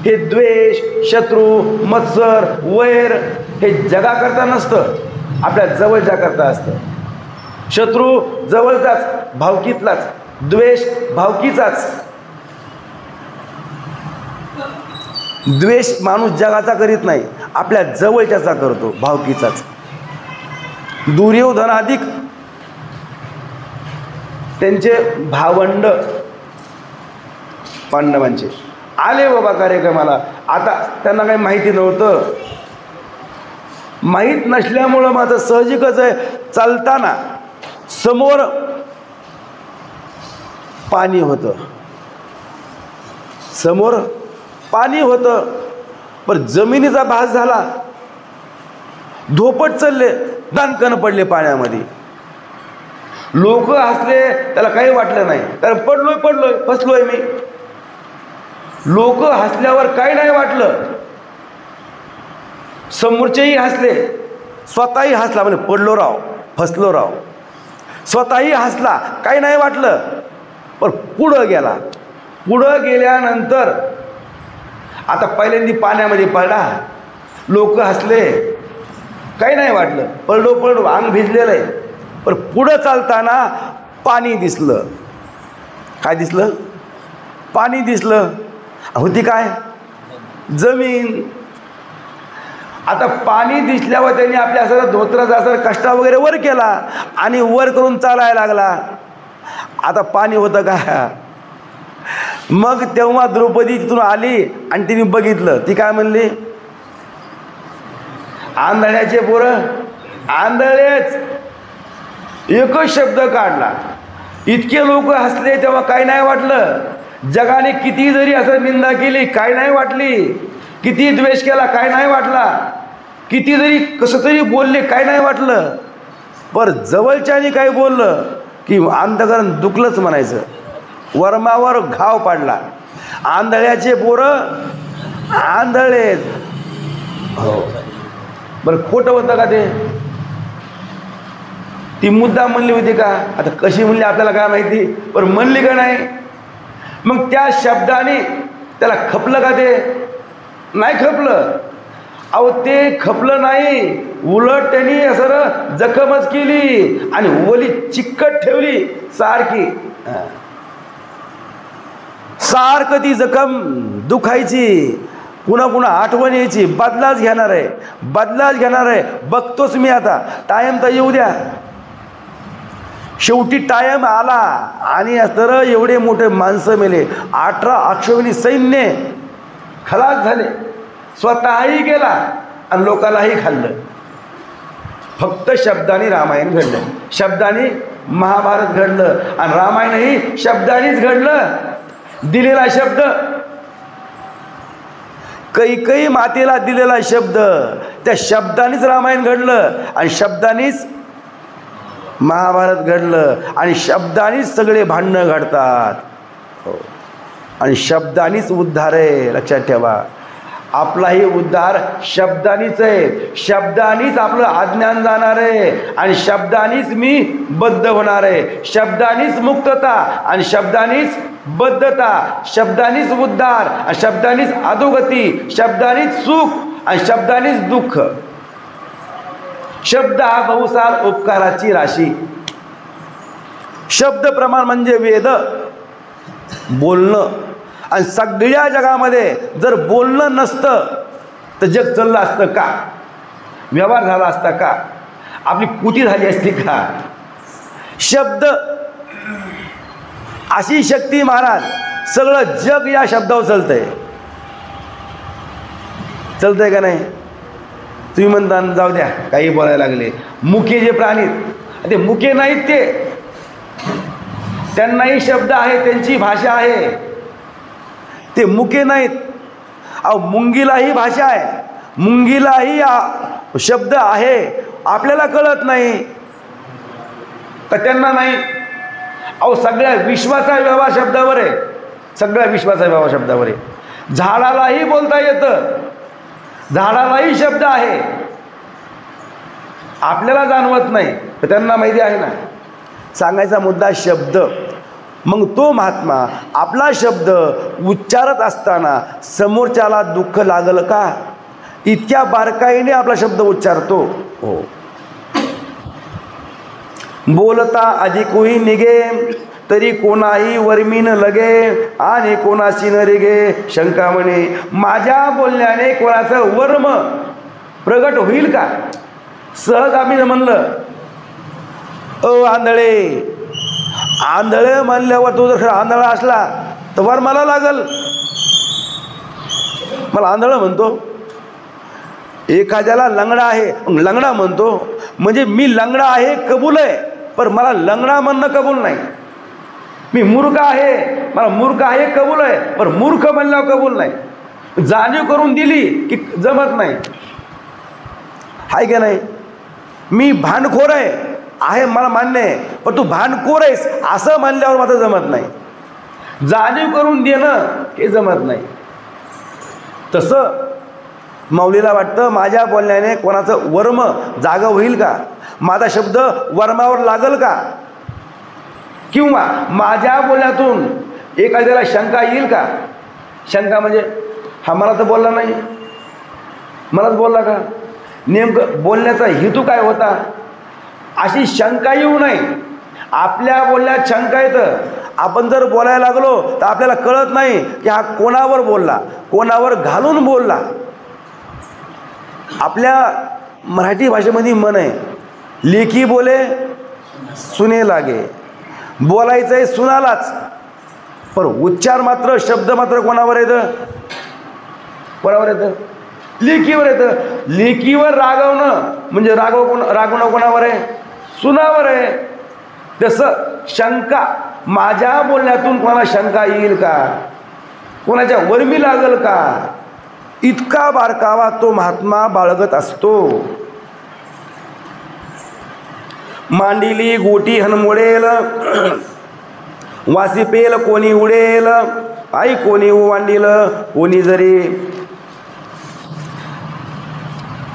हे द्वेष, शत्रू, मत्सर, वैर हे जगाकरता नसतं, आपल्या जवळच्या करता असतं. शत्रू जवळचाच, भावकीतलाच, द्वेष भावकीचाच. द्वेष माणूस जगाचा करीत नाही, आपल्या जवळच्याचा करतो, भावकीचाच. दुर्योधनाधिक त्यांचे भावंड पांडवांचे आले बाबा कार्यक्रमाला. आता त्यांना काही माहिती नव्हतं, माहीत नसल्यामुळं माझं साहजिकच आहे, चालताना समोर पाणी होतं, समोर पाणी होतं, पण जमिनीचा भास झाला, धोपट चालले, दानकन पडले पाण्यामध्ये. लोक हसले, त्याला काही वाटलं नाही, कारण पडलोय फसलोय मी. लोक हसल्यावर काही नाही वाटलं, समोरचेही हसले, स्वतःही हसला, म्हणजे पडलो राव, फसलो राव, स्वतःही हसला, काही नाही वाटलं. पण पुढं गेला, पुढं गेल्यानंतर आता पहिल्यांदा पाण्यामध्ये पडला, लोक हसले, काही नाही वाटलं, पडलो, अंग भिजलेलं आहे. पण पुढं चालताना पाणी दिसलं. काय दिसलं? पाणी दिसलं. होती काय? जमीन. आता पाणी दिसल्यावर त्यांनी आपल्या असं धोत्राचा असं कष्टा वगैरे वर केला आणि वर करून चालायला लागला. आता पाणी होतं का? मग तेव्हा द्रौपदी तिथून आली आणि तिने बघितलं. ती काय म्हणली? आंधळ्याचे पोरं आंधळेच, एकच शब्द काढला. इतके लोक हसले तेव्हा काही नाही वाटलं. जगाने किती जरी असं निंदा केली काय नाही वाटली, किती द्वेष केला काय नाही वाटला, किती जरी कसं तरी बोलले काय नाही वाटलं. पर जवळच्यानी काही बोललं की अंधकरण दुखलंच म्हणायचं, वर्मावर घाव पाडला. आंधळ्याचे पोरं आंधळेच. हो, बरं खोटं होतं का ते? ती मुद्दा म्हणली होती का? आता कशी म्हणली आपल्याला काय माहिती, पण म्हणली का नाही? मग त्या शब्दाने त्याला खपलं का ते? नाही खपलं. अहो ते खपलं नाही, उलट त्यांनी असं जखमच केली आणि ओली चिकट ठेवली सारखी. सारखं ती जखम दुखायची, पुन्हा पुन्हा आठवण यायची. बदलाच घेणार आहे, बदलाच घेणार आहे. बघतोच मी आता, टाइम तर येऊ द्या. शेवटी टाइम आला आणि तर एवढे मोठे माणसं मेले. 18 अक्षौहिणी सैन्य खलास झाले. स्वतःही गेला आणि लोकांनाही खाल्लं. फक्त शब्दाने रामायण घडलं, शब्दाने महाभारत घडलं आणि रामायणही शब्दानेच घडलं. दिलेला शब्द, कैकेयी मातेला दिलेला शब्द, त्या शब्दानेच रामायण घडलं आणि शब्दानेच महाभारत घडलं आणि शब्दानेच सगळे भांडणं घडतात. हो, आणि शब्दानेच उद्धार आहे. लक्षात ठेवा, आपलाही उद्धार शब्दानीच आहे. शब्दानीच आपलं अज्ञान जाणार आहे आणि शब्दानीच मी बद्ध होणार आहे. शब्दानीच मुक्तता आणि शब्दानीच बद्धता, शब्दानीच उद्धार आणि शब्दानीच अधोगती, शब्दानीच सुख आणि शब्दानीच दुःख. शब्द हा बहुसार उपकाराची राशी. शब्द प्रमाण म्हणजे वेद, बोलणं. आणि सगळ्या जगामध्ये जर बोलणं नसतं तर जग चाललं असतं का? व्यवहार झाला असता का? आपली कुटी झाली असती का? शब्द अशी शक्ती महाराज, सगळं जग या शब्दावर चालतंय. चालतंय का नाही? तुम्ही म्हणता जाऊ द्या काही बोलायला लागले. मुके जे प्राणी ते मुके नाहीत, ते त्यांनाही शब्द आहे, त्यांची भाषा आहे. ते मुके नाहीत. अहो मुंगीलाही भाषा आहे, मुंगीलाही शब्द आहे. आपल्याला कळत नाही का त्यांना नाही? अहो सगळ्या विश्वाचा व्यवहार शब्दावर आहे, सगळ्या विश्वाचा व्यवहार शब्दावर आहे. झाडालाही बोलता येतं, झाडालाही शब्द आहे, आपल्याला जाणवत नाही, तर त्यांना माहिती आहे ना. सांगायचा मुद्दा शब्द. मग तो महात्मा आपला शब्द उच्चारत असताना समोरच्याला दुःख लागलं का? इतक्या बारकाईने आपला शब्द उच्चारतो. हो, बोलता अधिकही निघे तरी कोणाही वर्मीन लगे आणि कोणाशी न रिगे. शंका म्हणे, माझ्या बोलण्याने कोणाचं वर्म प्रगट होईल का? सहज आम्ही म्हणलं आंधळे, आंधळे म्हणल्यावर तो जर आंधळा असला तर वर मला लागल. मला आंधळं म्हणतो. एखाद्याला लंगडा आहे, लंगडा म्हणतो म्हणजे मी लंगडा आहे कबूल आहे, पण मला लंगडा म्हणणं कबूल नाही. मी मूर्ख आहे, मला मूर्ख आहे कबूल आहे, पण मूर्ख म्हणल्यावर कबूल नाही. जाणीव करून दिली की जमत नाही. आहे का नाही? मी भांडखोर आहे मला मान्य आहे, पण तू भांडखोर आहेस असं म्हणल्यावर मात्र जमत नाही. जाणीव करून देणं हे जमत नाही. तसं माऊलीला वाटतं माझ्या बोलण्याने कोणाचं वर्म जागा होईल का? माझा शब्द वर्मावर लागल का? किंवा माझ्या बोलण्यातून एखाद्याला शंका येईल का? शंका म्हणजे हा मला तर बोलला नाही, मलाच बोलला का? नेमकं बोलण्याचा हेतू काय होता? अशी शंका येऊ नये. आपल्या बोलण्यात शंका येतं. आपण जर बोलायला लागलो तर आपल्याला कळत नाही की हा कोणावर बोलला, कोणावर घालून बोलला. आपल्या मराठी भाषेमध्ये म्हण आहे, लेखी बोले सुने लागे. बोलायचं आहे सुनालाच, पण उच्चार मात्र शब्द मात्र कोणावर येतं? कोणावर येतं? लेखीवर येतं. लेखीवर रागवणं म्हणजे रागवणं कोणावर आहे? सुनावर आहे. तसं शंका, माझ्या बोलण्यातून कोणाला शंका येईल का? कोणाच्या वर्मी लागल का? इतका बारकावा तो महात्मा बाळगत असतो. मांडिली गोटी हनमोडेल, वासी पेल कोणी उडेल, आई कोणी वांडील कोणी जरी.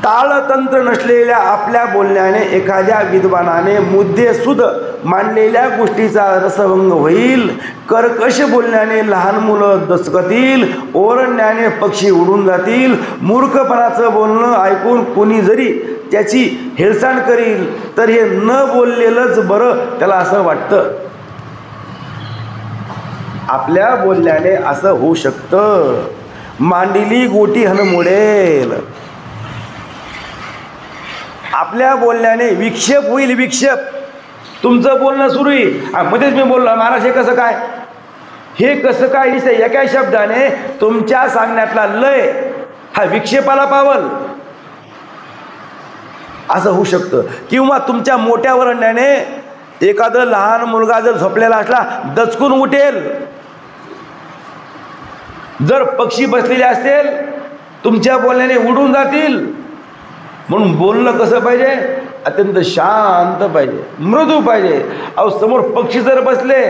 ताळतंत्र नसलेल्या आपल्या बोलण्याने एखाद्या विद्वानाने मुद्देसूद मांडलेल्या गोष्टीचा रसभंग होईल. कर्कश बोलण्याने लहान मुलं दचकतील, ओरडण्याने पक्षी उडून जातील. मूर्खपणाचं बोलणं ऐकून कोणी जरी त्याची हेळसांड करील तर हे न बोललेलंच बरं, त्याला असं वाटतं. आपल्या बोलण्याने असं होऊ शकतं. मांडिली गोटी हन मोडेल. आपल्या बोलण्याने विक्षेप होईल. विक्षेप. तुमचं बोलणं सुरू आहे, मध्येच मी बोललो महाराज हे कसं काय, हे कसं काय, दिसतंय एका शब्दाने तुमच्या सांगण्यातला लय हा विक्षेपाला पावल, असं होऊ शकतं. किंवा तुमच्या मोठ्या वरण्याने एखादं लहान मुलगा जर झोपलेला असला दचकून उठेल. जर पक्षी बसलेले असतील तुमच्या बोलण्याने उडून जातील. म्हणून बोलणं कसं पाहिजे, अत्यंत शांत पाहिजे, मृदू पाहिजे. अहो समोर पक्षी जर बसले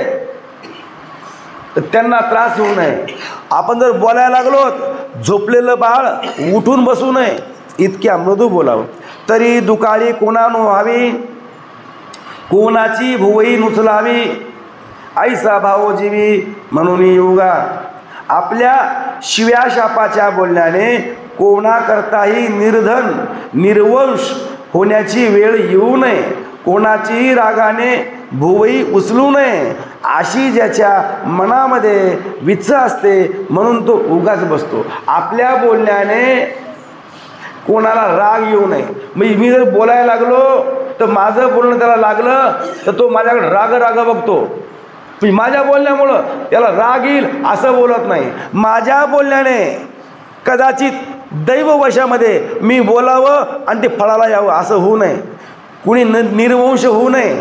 तर त्यांना त्रास होऊ नये. आपण जर बोलायला लागलो झोपलेलं बाळ उठून बसू नये, इतक्या मृदू बोलावं. तरी दुकाळी कोणा नो व्हावी, कोणाची भुवई नुचलावी, ऐसा भाव जीवी म्हणून योगा. आपल्या शिव्या शापाच्या बोलण्याने कोणाकरताही निर्धन निर्वंश होण्याची वेळ येऊ नये. कोणाचीही रागाने भुवई उचलू नये. अशी ज्याच्या मनामध्ये विच्छ असते म्हणून तो उगाच बसतो. आपल्या बोलण्याने कोणाला राग येऊ नये. म्हणजे मी जर बोलायला लागलो तर माझं बोलणं त्याला लागलं तर तो माझ्याकडे राग राग बघतो. माझ्या बोलण्यामुळं त्याला राग येईल असं बोलत नाही. माझ्या बोलण्याने कदाचित दैववशामध्ये मी बोलावं आणि ते फळाला यावं असं होऊ नये. कुणी निर्वंश होऊ नये,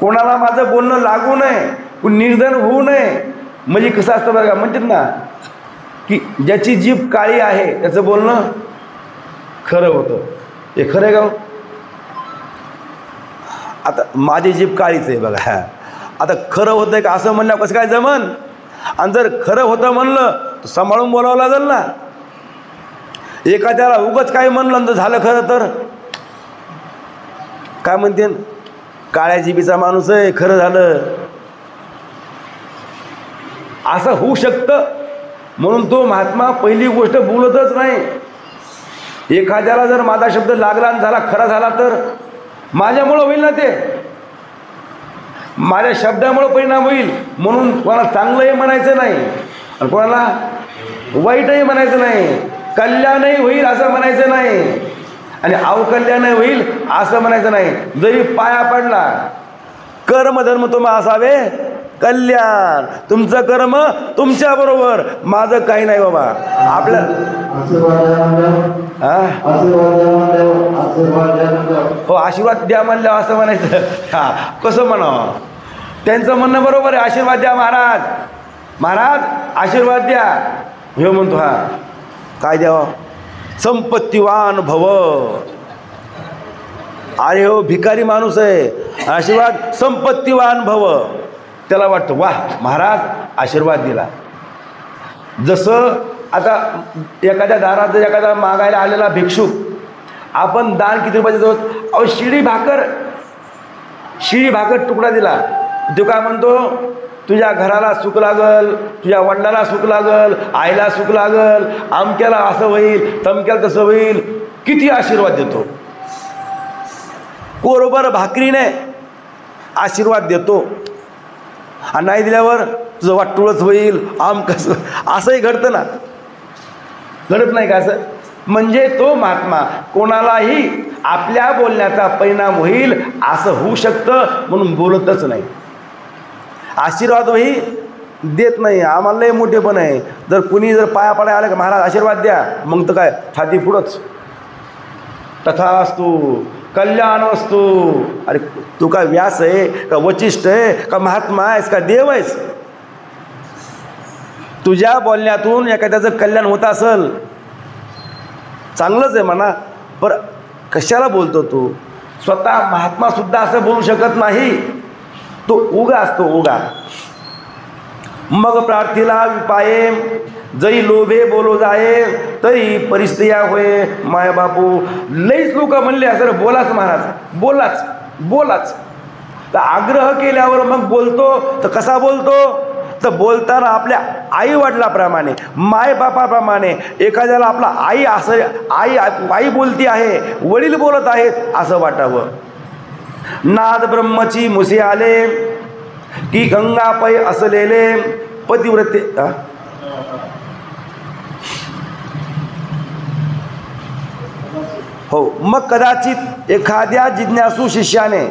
कोणाला माझं बोलणं लागू नये, कुणी निर्धन होऊ नये. म्हणजे कसं असतं बघा, म्हणतात ना की ज्याची जीभ काळी आहे त्याचं बोलणं खरं होतं. हे खरं आहे का? आता माझी जीभ काळीच आहे बघा. आता खरं होतं आहे का असं म्हणलं कसं काय जमन? आणि जर खरं होतं म्हणलं तर सांभाळून बोलावं लागेल ना. एखाद्याला उगाच काय म्हणलं तर झालं खरं तर काय म्हणते, काळ्या जिबीचा माणूस आहे खरं झालं, असं होऊ शकतं. म्हणून तो महात्मा पहिली गोष्ट बोलतच नाही. एखाद्याला जर माझा शब्द लागला आणि झाला खरा झाला तर माझ्यामुळं होईल ना, ते माझ्या शब्दामुळं परिणाम होईल. म्हणून कोणाला चांगलंही म्हणायचं नाही आणि कोणाला वाईटही म्हणायचं नाही. कल्याणही होईल असं म्हणायचं नाही आणि अवकल्याणही होईल असं म्हणायचं नाही. जरी पाया पडला कर्म धर्म तुम्हा असावे कल्याण, तुमचं कर्म तुमच्या बरोबर, माझं काही नाही बाबा. आपल्या हो आशीर्वाद द्या म्हणल्यावर असं म्हणायचं. हा कसं म्हणावं, त्यांचं म्हणणं बरोबर आहे. आशीर्वाद द्या महाराज, महाराज आशीर्वाद द्या. हे म्हणतो हा काय द्यावं, संपत्तीवान भव. अरे हो भिकारी माणूस आहे, आशीर्वाद संपत्तीवान भव. त्याला वाटतं वाह महाराज आशीर्वाद दिला. जसं आता एखाद्या दारात जर एखादा मागायला आलेला भिक्षुक, आपण दान किती रुपयाचं देतो? अहो शिळी भाकर तुकडा दिला, तो काय म्हणतो, तुझ्या घराला सुख लागल, तुझ्या वडिलाला सुख लागल, आईला सुख लागल, आमक्याला असं होईल, तमक्याला तसं होईल. किती आशीर्वाद देतो. कोरभर भाकरीने आशीर्वाद देतो आणि नाही दिल्यावर तुझं वाटुळच होईल, आम कसं, असंही घडतं ना, घडत नाही का असं? म्हणजे तो महात्मा कोणालाही आपल्या बोलण्याचा परिणाम होईल असं होऊ शकतं म्हणून बोलतच नाही. आशीर्वादही देत नाही. आम्हाला लय मोठेपण आहे. जर कुणी जर पाया पडायला आलं का महाराज आशीर्वाद द्या, मग तर काय छाती पुढंच तथास्तु कल्याण वस्तू. अरे तू काय व्यास आहे का वचिष्ठ आहे का महात्मा आहेस का देव आहेस? तुझ्या बोलण्यातून एखाद्याचं कल्याण होत असेल चांगलंच आहे म्हणा, पर कशाला बोलतो तू? स्वतः महात्मा सुद्धा असं बोलू शकत नाही. तो उगा असतो उगा. मग प्रार्थीला विपाये जरी लोभे बोलो जाये तरी परिस्थिया होय माय बापू. लईच लोक म्हणले सर बोलाच महाराज बोलाच. तर आग्रह केल्यावर मग बोलतो तर कसा बोलतो तर बोलताना आपल्या आई वडिलाप्रमाणे माय बापाप्रमाणे. एखाद्याला आपला आई बोलती आहे वडील बोलत आहेत असं वाटावं. नाद ब्रह्मची मुसे आले की गंगा पै असलेले पतिव्रते. हो मग कदाचित एखाद्या जिज्ञासू शिष्याने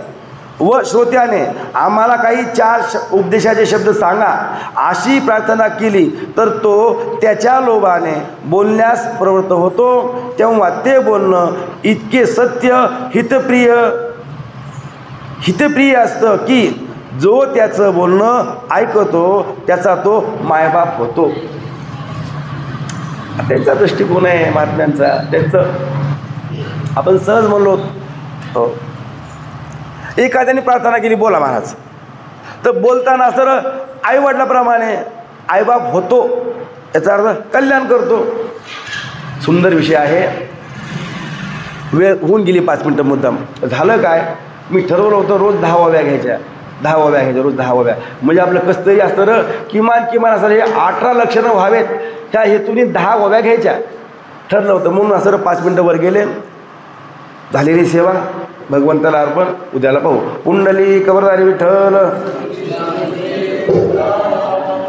व श्रोत्याने आम्हाला काही 4 उपदेशाचे शब्द सांगा अशी प्रार्थना केली तर तो त्याच्या लोभाने बोलण्यास प्रवृत्त होतो. तेव्हा ते बोलणं इतके सत्य हितप्रिय असतं की जो त्याचं बोलणं ऐकतो त्याचा तो मायबाप होतो. त्यांचा दृष्टिकोन आहे महात्म्यांचा. त्यांचं आपण सहज म्हणलो हो. एखाद्याने प्रार्थना केली बोला महाराज तर बोलताना सर आई वडिलाप्रमाणे आईबाप होतो याचा अर्थ कल्याण करतो. सुंदर विषय आहे. वेळ होऊन गेली 5 मिनटं मुद्दाम. झालं काय मी ठरवलं होतं रोज 10 ओव्या घ्यायच्या रोज 10 ओव्या म्हणजे आपलं कसं तरी असतं र किमान असं हे 18 लक्षणं व्हावेत त्या हेतूने 10 ओव्या घ्यायच्या ठरलं होतं. म्हणून असं 5 मिनटं वर गेले. झालेली सेवा भगवंताला अर्पण. उद्याला पाहू. कुंडली कवरदारी विठ्ठल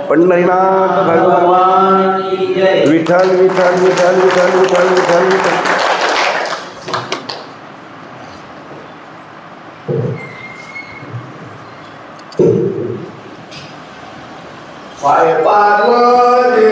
पंढरीनाथ भगवान विठ्ठल विठ्ठल विठ्ठल विठ्ठल विठ्ठल विठ्ठल विठ्ठल. पार्वती